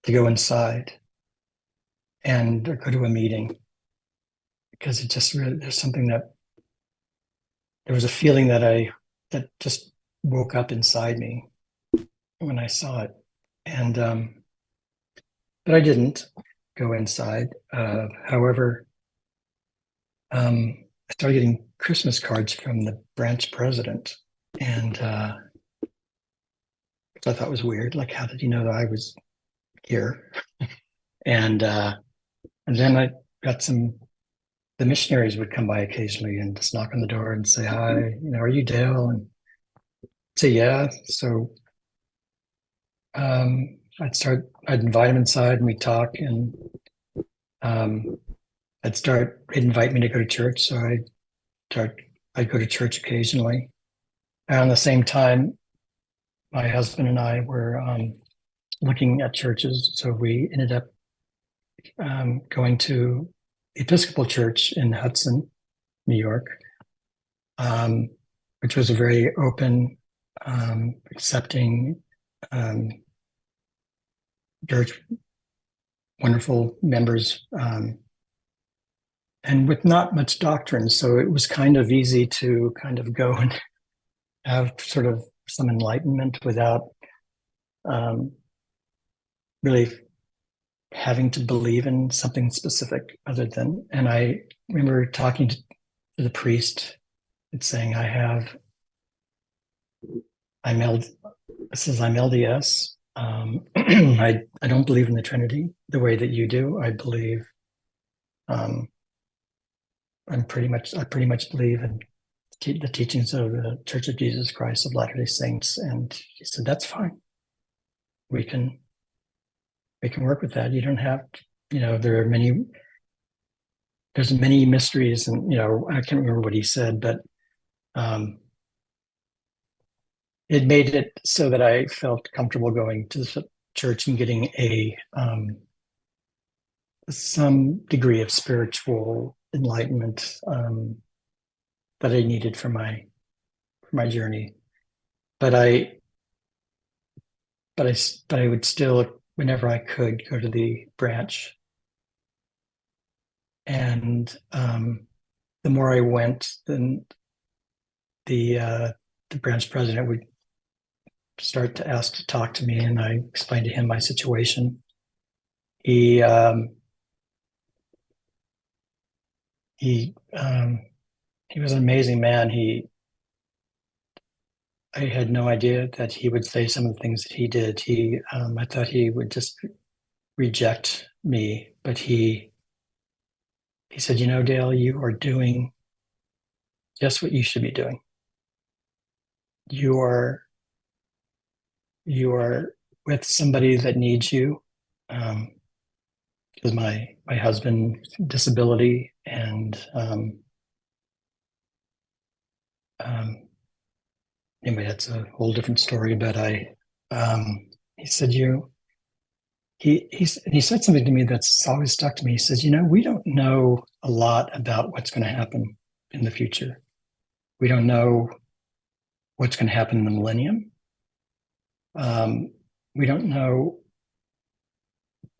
to go inside and go to a meeting because it just really, there's something that there was a feeling that just woke up inside me when I saw it, and but I didn't go inside. However, I started getting Christmas cards from the branch president, and I thought was weird. Like, how did he know that I was here? And then I got some. The missionaries would come by occasionally and just knock on the door and say, "Hi, are you Dale?" And say, "Yeah." So I'd invite him inside and we'd talk, and um, he'd invite me to go to church. So I'd go to church occasionally. And at the same time, my husband and I were looking at churches. So we ended up going to Episcopal Church in Hudson, New York, which was a very open, accepting church, wonderful members, and with not much doctrine. So it was kind of easy to kind of go and have sort of some enlightenment without really having to believe in something specific other than. And I remember talking to the priest and saying, I'm LDS. I don't believe in the Trinity the way that you do. I believe I pretty much believe in the teachings of the Church of Jesus Christ of Latter-day Saints. And he said, that's fine. We can work with that. You don't have, there's many mysteries, and, I can't remember what he said, but it made it so that I felt comfortable going to the church and getting some degree of spiritual enlightenment that I needed for my journey. but I, but I, but I would still, whenever I could, go to the branch. And the more I went, then the uh, the branch president would start to ask to talk to me, and I explained to him my situation. He he he was an amazing man. I had no idea that he would say some of the things that he did. I thought he would just reject me, but he said, "You know, Dale, you are doing just what you should be doing. You are you are with somebody that needs you." Um, because my husband's disability and um, anyway, that's a whole different story. But he said, he said something to me that's always stuck to me. He says, we don't know a lot about what's going to happen in the future. We don't know what's going to happen in the millennium. We don't know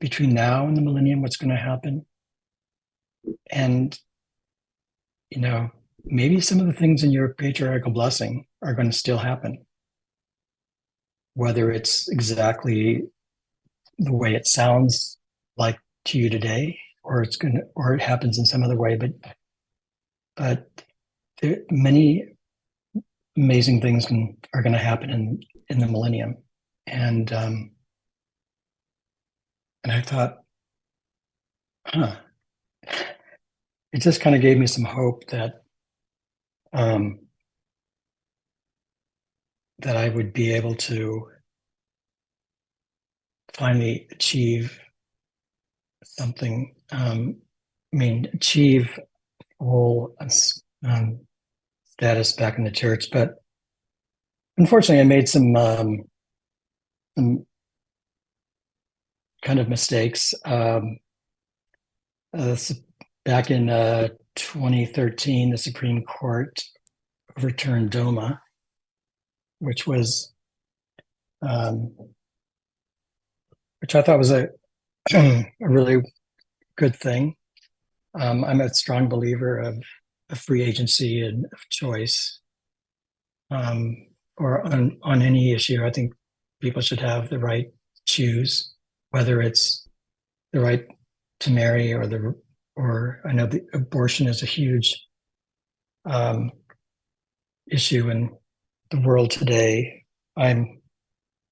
between now and the millennium what's going to happen. And, maybe some of the things in your patriarchal blessing are going to still happen, whether it's exactly the way it sounds like to you today, or it happens in some other way. But many amazing things are going to happen in the millennium, and and I thought, huh, it just kind of gave me some hope um, that I would be able to finally achieve something. Achieve full status back in the church. But unfortunately, I made some kind of mistakes. Uh, Back in 2013, the Supreme Court overturned DOMA, um, which I thought was a a really good thing. I'm a strong believer of free agency and of choice, um, or on any issue. I think people should have the right to choose, whether it's the right to marry or I know the abortion is a huge um, issue in the world today. I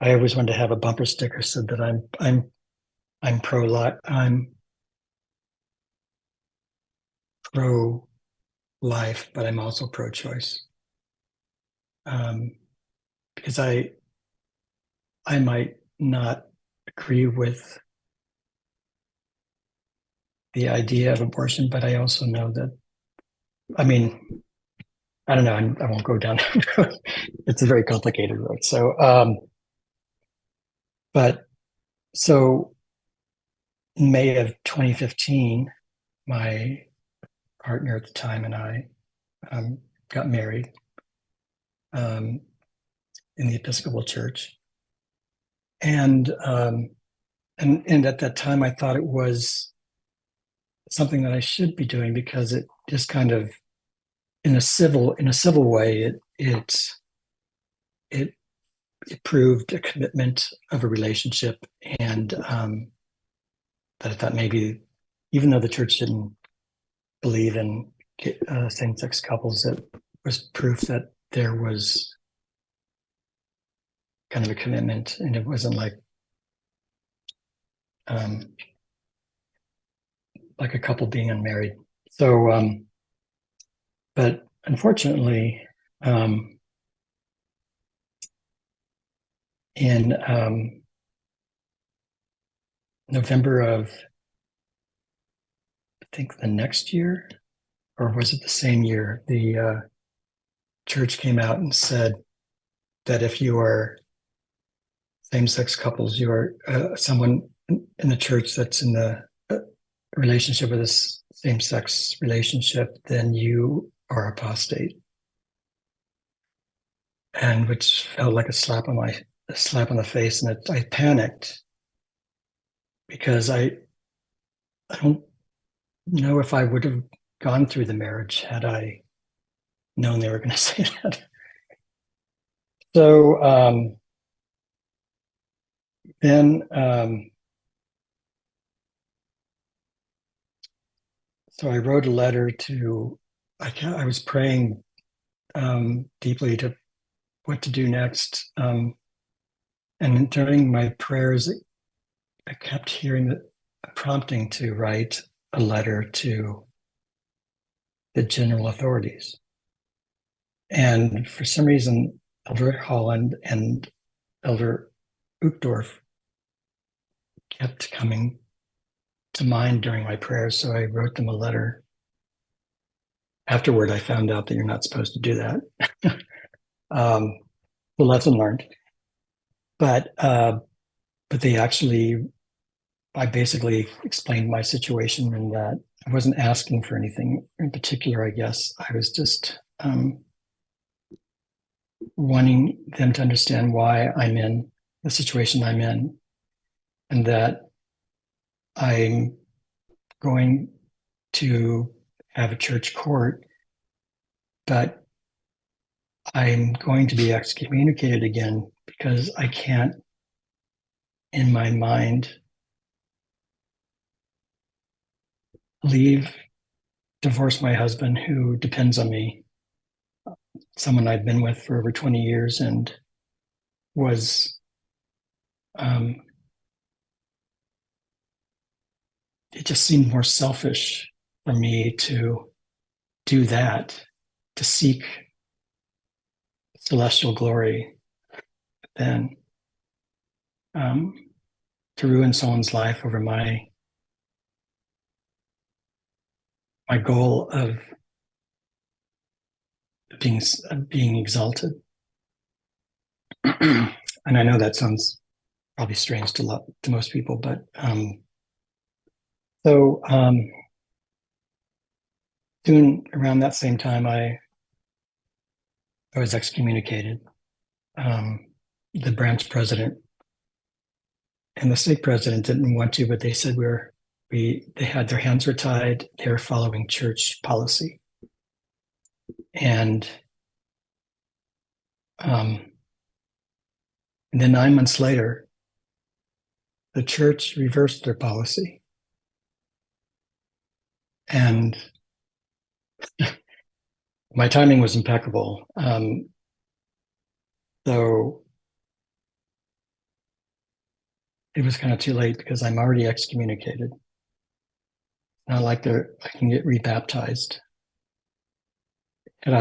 always wanted to have a bumper sticker said that I'm pro life. I'm pro life, but I'm also pro choice. Because I might not agree with the idea of abortion, but I also know that, I mean, I don't know. I won't go down that road. It's a very complicated road. But so in May of 2015, my partner at the time and I got married um, in the Episcopal Church, and and at that time I thought it was something that I should be doing because it just kind of in a civil way it it proved a commitment of a relationship, and that I thought maybe even though the church didn't believe in same-sex couples, it was proof that there was kind of a commitment, and it wasn't um, like a couple being unmarried. So, but unfortunately, in November of, I think the next year, or was it the same year, the church came out and said that if you are same-sex couples, you are someone in the church that's in the relationship with this same-sex relationship, then you are apostate. and which felt like a slap on the face, and I panicked because I don't know if I would have gone through the marriage had I known they were going to say that. So then, so I wrote a letter to. I was praying deeply to what to do next, and during my prayers, I kept hearing the prompting to write a letter to the general authorities. And for some reason, Elder Holland and Elder Uchtdorf kept coming to mind during my prayers. So I wrote them a letter. Afterward, I found out that you're not supposed to do that. The lesson learned. But they actually, I basically explained my situation and that I wasn't asking for anything in particular, I guess. I was just wanting them to understand why I'm in the situation I'm in, and that I'm going to have a church court, but I'm going to be excommunicated again because I can't, in my mind, divorce my husband who depends on me, someone I'd been with for over 20 years and was it just seemed more selfish for me to do that, to seek celestial glory, than to ruin someone's life over my goal of being exalted. And I know that sounds probably strange to most people, but so soon around that same time, I was excommunicated. The branch president and the stake president didn't want to, but they said they had their hands were tied. They were following church policy, and then 9 months later, the church reversed their policy, and my timing was impeccable. So it was kind of too late because I'm already excommunicated. Not like I can get rebaptized. Had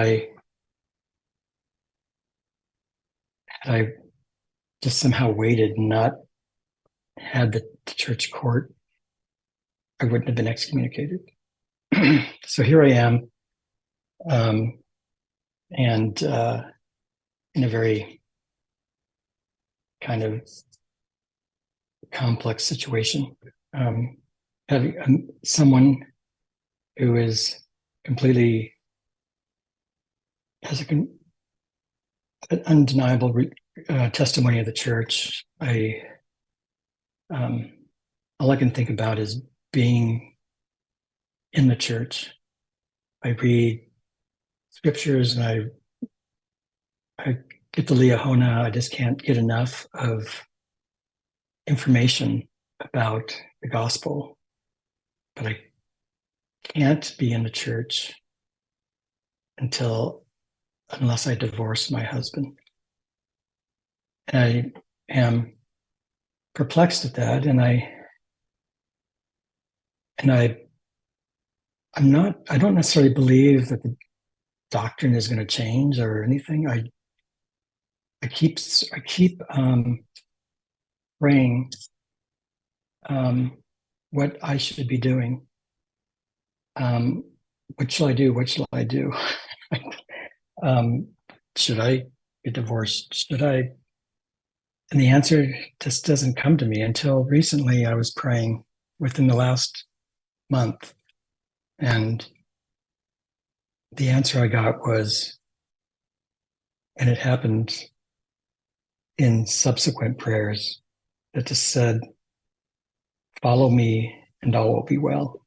I just somehow waited and not had the church court, I wouldn't have been excommunicated. So here I am, and in a very kind of complex situation, having someone who is completely has an undeniable testimony of the church. All I can think about is being in the church. I read scriptures and I get the Liahona. I just can't get enough of information about the gospel, but I can't be in the church unless I divorce my husband. And I am perplexed at that, and I don't necessarily believe that the doctrine is going to change or anything. I keep praying what I should be doing. What shall I do? What shall I do? Should I get divorced? Should I? And the answer just doesn't come to me until recently. I was praying within the last month, and the answer I got was, And it happened in subsequent prayers that just said, follow me and all will be well.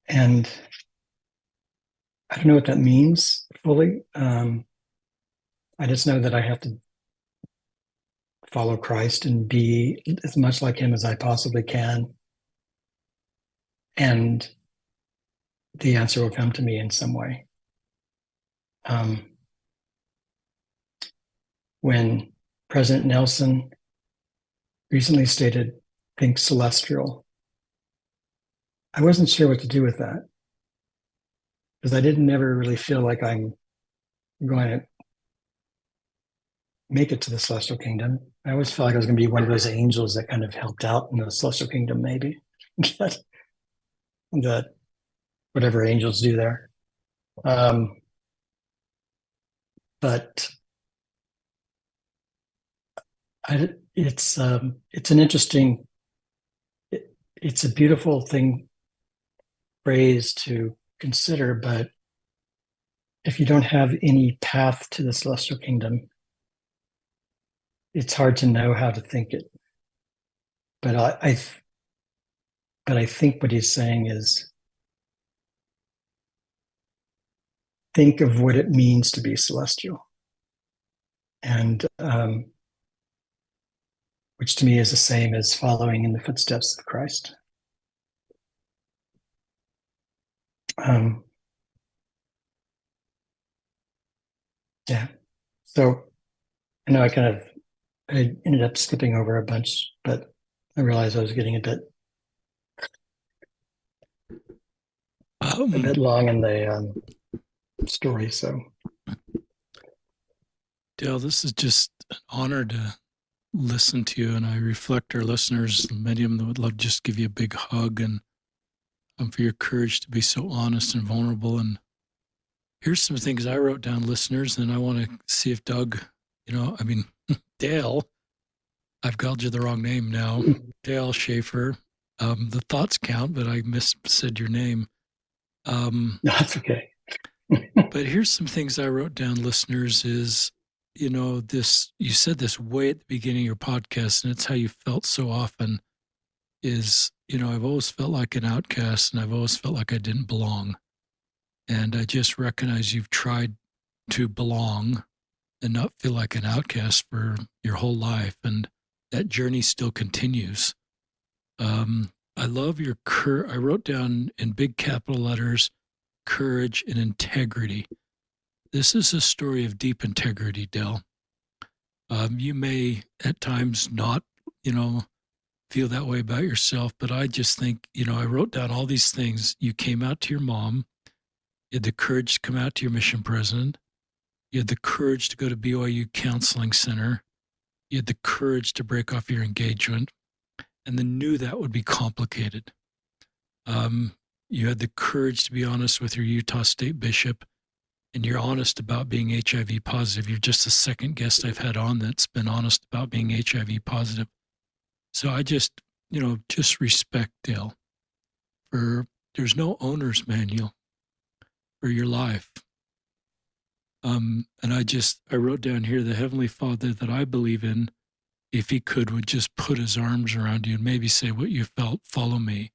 And I don't know what that means fully. I just know that I have to follow Christ and be as much like him as I possibly can. And the answer will come to me in some way. When President Nelson recently stated, think celestial, I wasn't sure what to do with that because I didn't ever really feel like I'm going to make it to the celestial kingdom. I always felt like I was going to be one of those angels that kind of helped out in the celestial kingdom, maybe. that whatever angels do there. But it's an interesting, it's a beautiful thing, phrase to consider. But if you don't have any path to the celestial kingdom, it's hard to know how to think it. But I think what he's saying is think of what it means to be celestial, and which to me is the same as following in the footsteps of Christ. Yeah. So I know I ended up skipping over a bunch, but I realized I was getting a bit long in the story. So, Dale, this is just an honor to listen to you, and I reflect our listeners, many of them that would love to just give you a big hug, and for your courage to be so honest and vulnerable. And here's some things I wrote down, listeners, and I want to see if Doug, Dale, I've called you the wrong name now, Dale Schafer. The thoughts count, but I said your name. no, that's okay. But here's some things I wrote down, listeners, is, you said this way at the beginning of your podcast, and it's how you felt so often is, I've always felt like an outcast and I've always felt like I didn't belong. And I just recognize you've tried to belong and not feel like an outcast for your whole life. And that journey still continues. I love your I wrote down in big capital letters, courage and integrity. This is a story of deep integrity, Dell. You may at times not, feel that way about yourself, but I just think, I wrote down all these things. You came out to your mom. You had the courage to come out to your mission president. You had the courage to go to BYU Counseling Center. You had the courage to break off your engagement and then knew that would be complicated. You had the courage to be honest with your Utah State bishop, and you're honest about being HIV positive. You're just the second guest I've had on that's been honest about being HIV positive. So I just respect Dale for there's no owner's manual for your life. And I wrote down here the Heavenly Father that I believe in, if he could, would just put his arms around you and maybe say what you felt, follow me.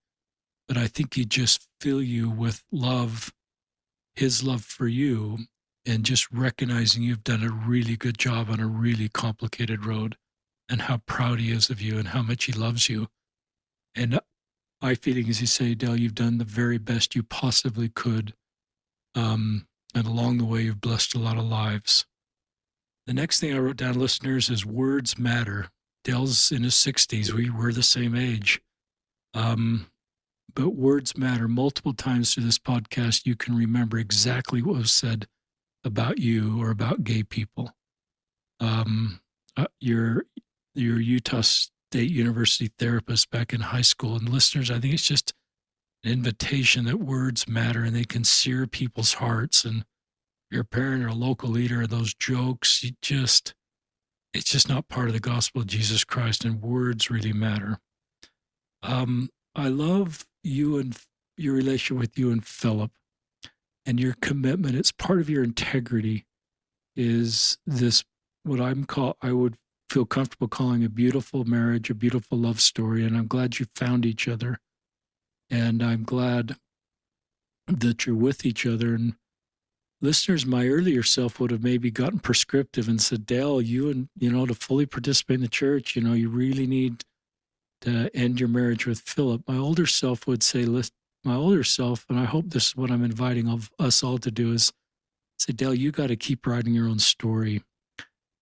But I think he'd just fill you with love, his love for you, and just recognizing you've done a really good job on a really complicated road and how proud he is of you and how much he loves you. And my feeling is, you say, Dale, you've done the very best you possibly could. And along the way, you've blessed a lot of lives. The next thing I wrote down, listeners, is words matter. Dale's in his 60s. We're the same age. But words matter. Multiple times through this podcast, you can remember exactly what was said about you or about gay people. Your Utah State University therapist back in high school. And listeners, I think it's just an invitation that words matter and they can sear people's hearts. And your parent or a local leader, those jokes, it's just not part of the gospel of Jesus Christ, and words really matter. I love you and your relation with you and Philip and your commitment. It's part of your integrity is this what I would feel comfortable calling a beautiful marriage, a beautiful love story. And I'm glad you found each other. And I'm glad that you're with each other. And listeners, my earlier self would have maybe gotten prescriptive and said, Dale, to fully participate in the church, you really need to end your marriage with Philip. My older self would say, listen, my older self, and I hope this is what I'm inviting of us all to do, is say, Dale, you got to keep writing your own story.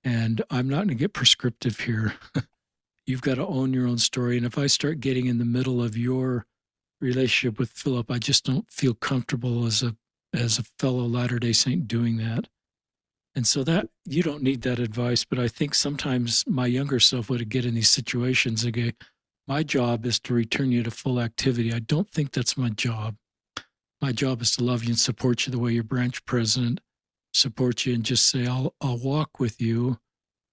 And I'm not going to get prescriptive here. You've got to own your own story. And if I start getting in the middle of your relationship with Philip, I just don't feel comfortable as a fellow Latter-day Saint doing that. And so that you don't need that advice, but I think sometimes my younger self would get in these situations and go, my job is to return you to full activity. I don't think that's my job. My job is to love you and support you the way your branch president supports you and just say, I'll walk with you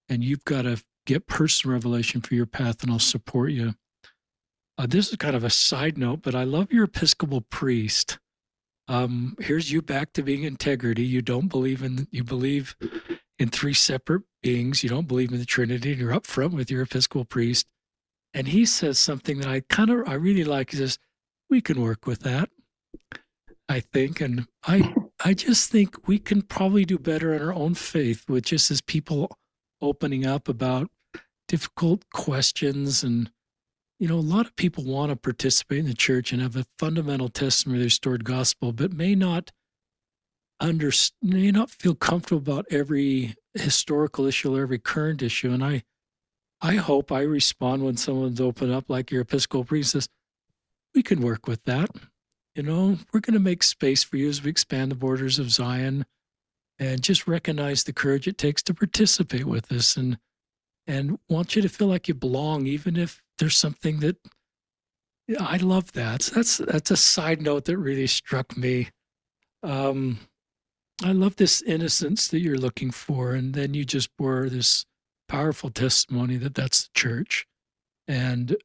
and you've got to get personal revelation for your path and I'll support you. This is kind of a side note, but I love your Episcopal priest. Here's you back to being integrity. You believe in three separate beings. You don't believe in the Trinity, and you're up front with your Episcopal priest. And he says something that I really like. He says, we can work with that, I think. And I just think we can probably do better in our own faith with just as people opening up about difficult questions. And, a lot of people want to participate in the church and have a fundamental testimony of the restored gospel, but may not feel comfortable about every historical issue or every current issue. And I hope I respond when someone's open up, like your Episcopal priest says, we can work with that. We're going to make space for you as we expand the borders of Zion and just recognize the courage it takes to participate with us and want you to feel like you belong, even if there's something that I love that. So that's a side note that really struck me. Um, I love this innocence that you're looking for, and then you just bore this powerful testimony that that's the church. And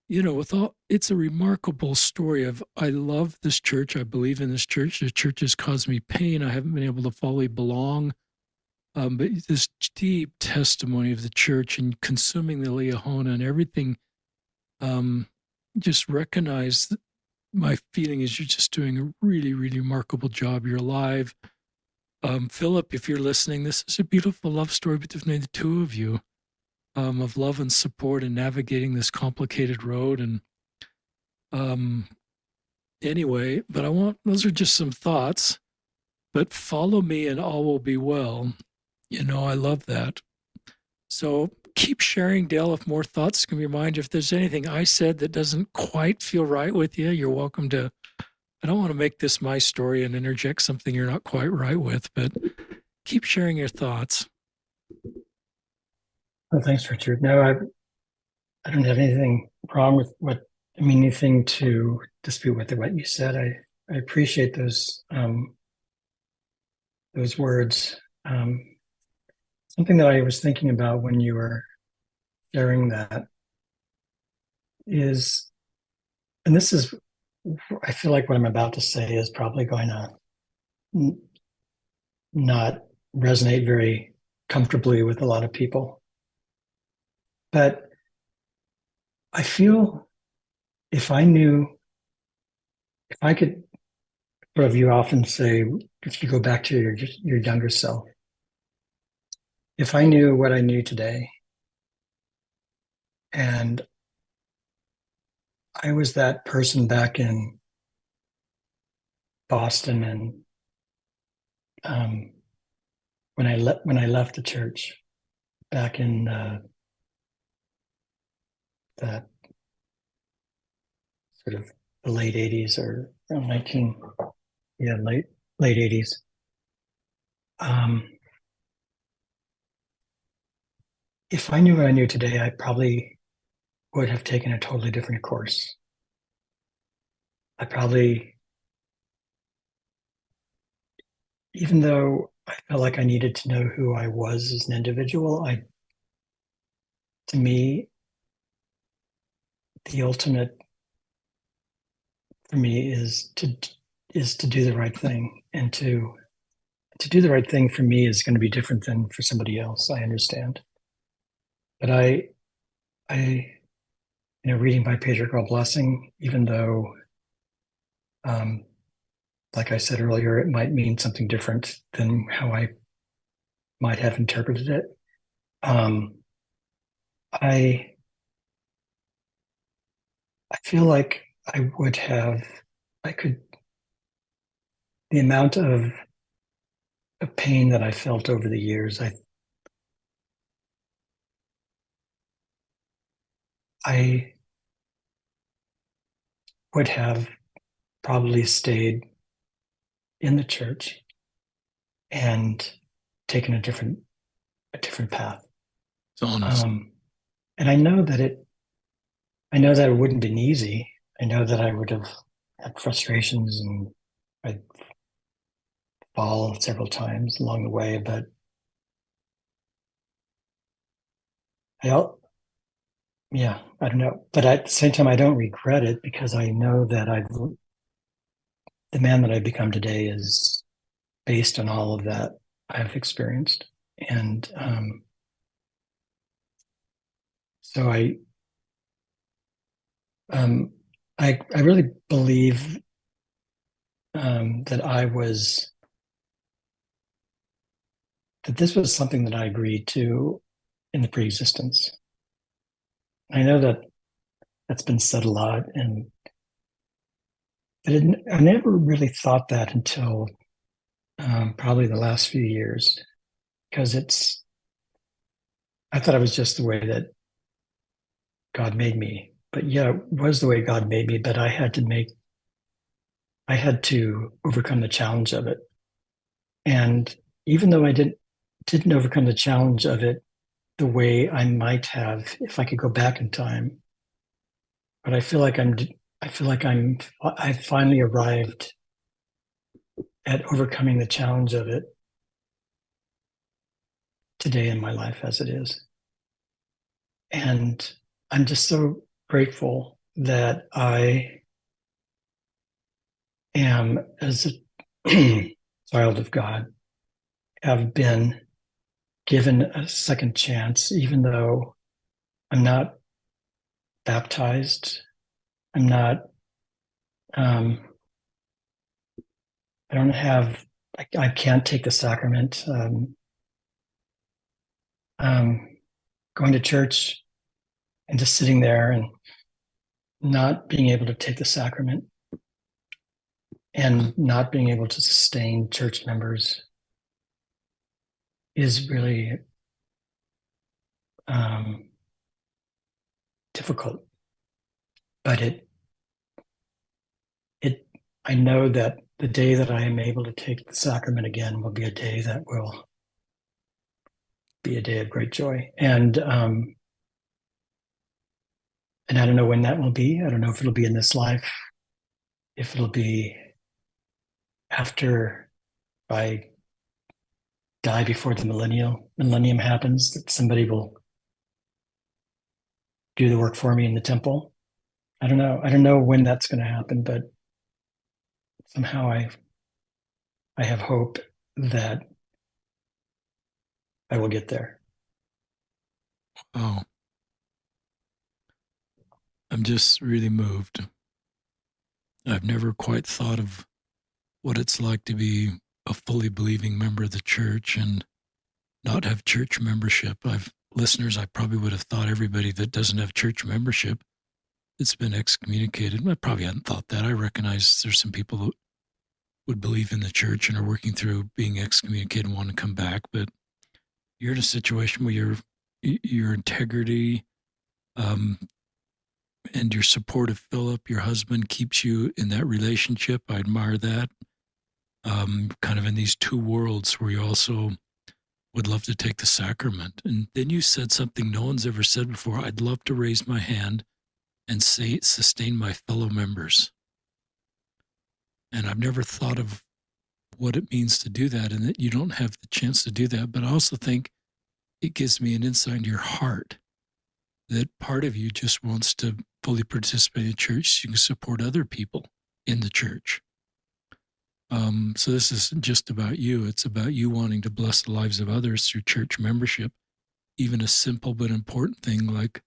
it's a remarkable story of I love this church. I believe in this church. The church has caused me pain. I haven't been able to fully belong. But this deep testimony of the church and consuming the Liahona and everything, just recognize my feeling is you're just doing a really, really remarkable job. You're alive. Philip, if you're listening, this is a beautiful love story between the two of you, of love and support and navigating this complicated road. And anyway, those are just some thoughts, but follow me and all will be well. I love that. So keep sharing, Dale, if more thoughts come to your mind. If there's anything I said that doesn't quite feel right with you, you're welcome to. I don't want to make this my story and interject something you're not quite right with, but keep sharing your thoughts. Well, thanks, Richard. No, I don't have anything wrong with anything to dispute with what you said. I appreciate those words. Something that I was thinking about when you were sharing that is, and this is, I feel like what I'm about to say is probably going to not resonate very comfortably with a lot of people. But I feel if I could, sort of, you often say, if you go back to your younger self, if I knew what I knew today, and I was that person back in Boston, and when I left the church back in that sort of the late '80s or around late '80s. If I knew what I knew today, I probably would have taken a totally different course. I probably, even though I felt like I needed to know who I was as an individual, to me, the ultimate for me is to do the right thing and to to do the right thing for me is going to be different than for somebody else. I understand, but I, reading by Pedro Girl Blessing, even though, um, like I said earlier, it might mean something different than how I might have interpreted it. Um, I I feel like I would have, I could, the amount of pain that I felt over the years, I would have probably stayed in the church and taken a different path. It's honest. Um, and I know that it wouldn't been easy. I know that I would have had frustrations and I'd fall several times along the way, but I, yeah, I don't know. But at the same time, I don't regret it because I know that the man that I've become today is based on all of that I've experienced. And so um, I really believe that that this was something that I agreed to in the pre-existence. I know that that's been said a lot, I never really thought that until probably the last few years, because I thought it was just the way that God made me. But yeah, it was the way God made me, but I had to overcome the challenge of it. And even though I didn't overcome the challenge of it the way I might have if I could go back in time, but I feel like I finally arrived at overcoming the challenge of it today in my life as it is. And I'm just so grateful that I am, as a child of God, have been given a second chance, even though I'm not baptized. I'm not, um, I don't have, I can't take the sacrament. Um, Going to church and just sitting there and not being able to take the sacrament and not being able to sustain church members is really um, difficult. But it, I know that the day that I am able to take the sacrament again will be a day that will be a day of great joy. And I don't know when that will be. I don't know if it'll be in this life, if it'll be after I die before the millennium happens, that somebody will do the work for me in the temple. I don't know. I don't know when that's going to happen, but somehow I have hope that I will get there. Oh, I'm just really moved. I've never quite thought of what it's like to be a fully believing member of the church and not have church membership. Listeners, I probably would have thought everybody that doesn't have church membership, it's been excommunicated. I probably hadn't thought that. I recognize there's some people that would believe in the church and are working through being excommunicated and want to come back, but you're in a situation where your integrity um, and your support of Philip, your husband, keeps you in that relationship. I admire that. Kind of in these two worlds where you also would love to take the sacrament. And then you said something no one's ever said before. I'd love to raise my hand and sustain my fellow members. And I've never thought of what it means to do that and that you don't have the chance to do that. But I also think it gives me an insight into your heart that part of you just wants to fully participate in church so you can support other people in the church. So this isn't just about you. It's about you wanting to bless the lives of others through church membership, even a simple but important thing like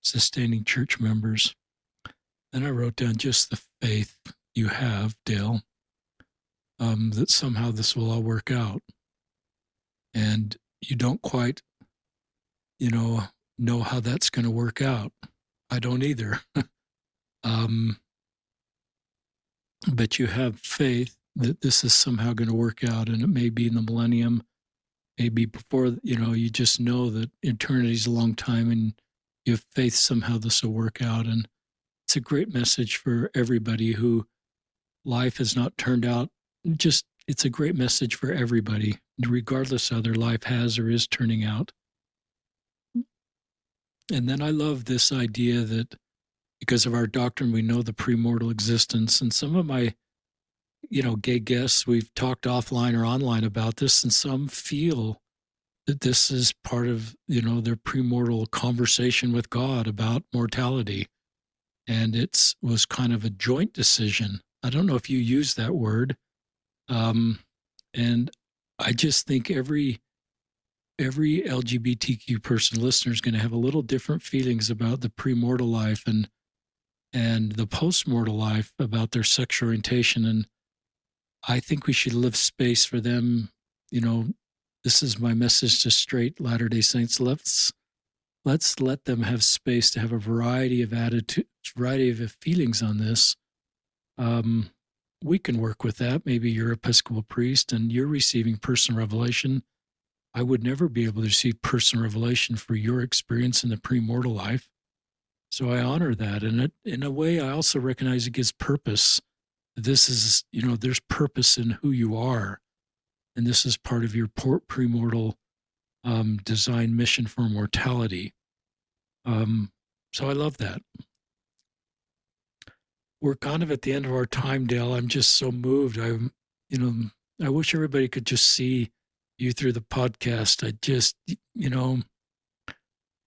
sustaining church members. Then I wrote down just the faith you have, Dale, that somehow this will all work out. And you don't quite, you know how that's going to work out. I don't either. um, but you have faith that this is somehow going to work out, and it may be in the millennium, maybe before. You just know that eternity is a long time, and you have faith somehow this will work out. And it's a great message for everybody who life has not turned out. Just it's a great message for everybody, regardless how their life has or is turning out. And then I love this idea that because of our doctrine, we know the premortal existence. And some of my, gay guests, we've talked offline or online about this, and some feel that this is part of, their premortal conversation with God about mortality. And it was kind of a joint decision. I don't know if you use that word. And I just think every LGBTQ person listener is going to have a little different feelings about the premortal life and the postmortal life, about their sexual orientation. And I think we should live space for them. This is my message to straight Latter-day Saints. Let's let them have space to have a variety of attitudes, variety of feelings on this. We can work with that. Maybe you're an Episcopal priest and you're receiving personal revelation. I would never be able to receive personal revelation for your experience in the premortal life. So I honor that. And in a way, I also recognize it gives purpose. This is, there's purpose in who you are. And this is part of your premortal design mission for mortality. So I love that. We're kind of at the end of our time, Dale. I'm just so moved. I wish everybody could just see you through the podcast.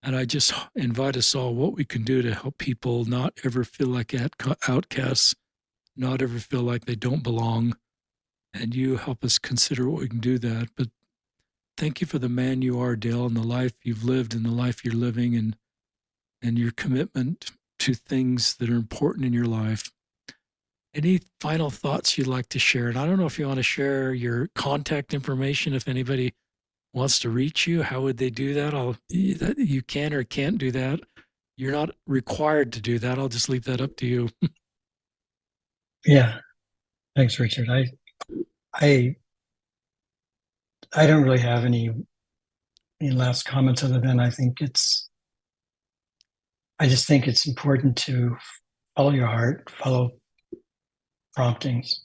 And I just invite us all what we can do to help people not ever feel like outcasts, not ever feel like they don't belong. And you help us consider what we can do that. But thank you for the man you are, Dale, and the life you've lived and the life you're living, and your commitment to things that are important in your life. Any final thoughts you'd like to share? And I don't know if you want to share your contact information. If anybody wants to reach you, how would they do that? You can or can't do that. You're not required to do that. I'll just leave that up to you. Yeah. Thanks, Richard. I don't really have any last comments other than I just think it's important to follow your heart, follow promptings,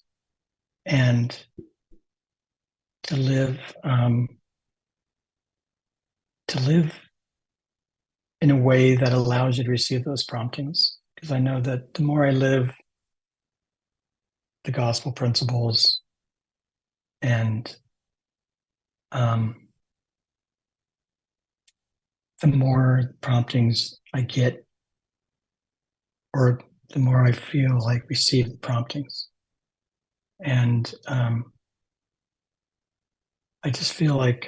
and to live in a way that allows you to receive those promptings. Because I know that the more I live the gospel principles and the more promptings I get, or the more I feel like receive promptings. And I just feel like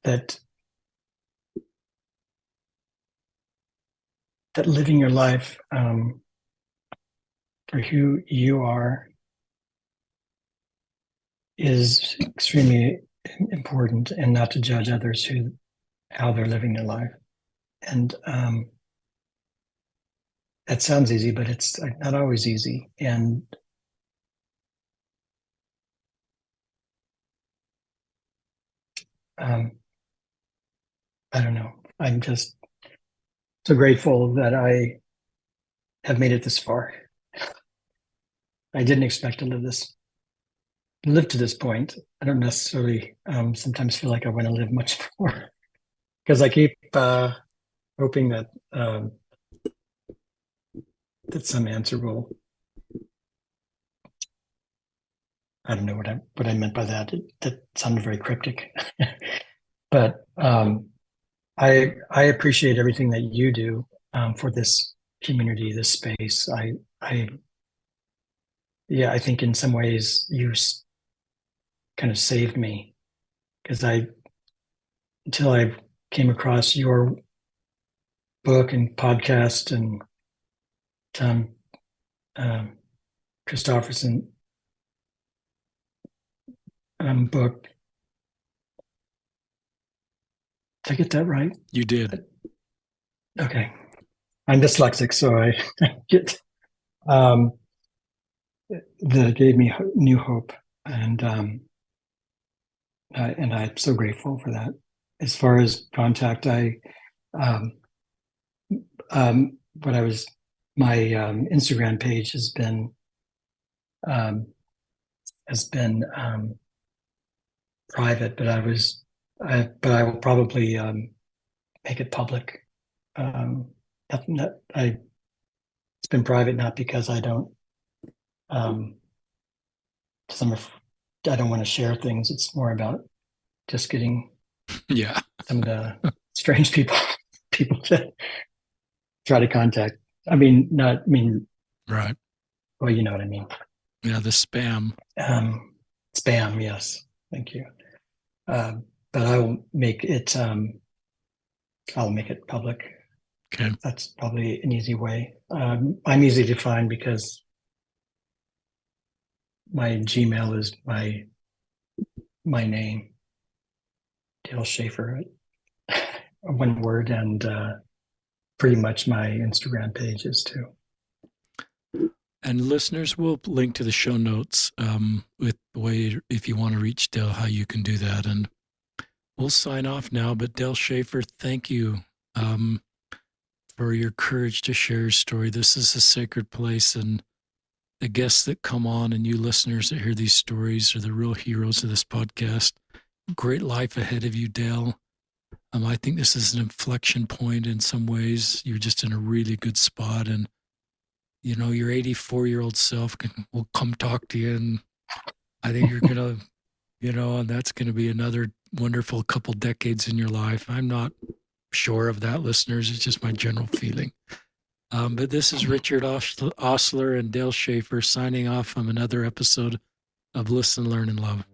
that living your life for who you are is extremely important, and not to judge others how they're living their life. And that sounds easy, but it's not always easy. And I don't know. I'm just so grateful that I have made it this far. I didn't expect to live to this point. I don't necessarily sometimes feel like I want to live much more, because I keep hoping that that some answer will. I don't know what I meant by that. That sounded very cryptic, but I appreciate everything that you do for this community, this space. yeah, I think in some ways you kind of saved me because until I came across your book and podcast and Tom um, Christofferson book. Did I get that right? You did. Okay. I'm dyslexic, so I get um, that gave me new hope, and I'm so grateful for that. As far as contact, um, what I was my Instagram page um, has been private, but I will probably make it public. It's been private not because I don't um, some I don't want to share things. It's more about just getting Yeah. some of the strange people that try to contact. I mean, not, I mean, Right. well, you know what I mean. Yeah. The spam. Um, Spam, yes. Thank you. But I'll make it public. Okay. That's probably an easy way. I'm easy to find because my Gmail is my name, Dale Schafer, one word, and pretty much my Instagram page is too. And listeners, will link to the show notes with the way, if you want to reach Dale, how you can do that. And we'll sign off now. But Dale Schafer, thank you for your courage to share your story. This is a sacred place, and the guests that come on and you listeners that hear these stories are the real heroes of this podcast. Great life ahead of you, Dale. I think this is an inflection point in some ways. You're just in a really good spot, and your 84-year-old self will come talk to you, and I think you're gonna, and that's gonna be another wonderful couple decades in your life. I'm not sure of that, listeners. It's just my general feeling. But this is Richard Osler and Dale Schafer signing off from another episode of Listen, Learn, and Love.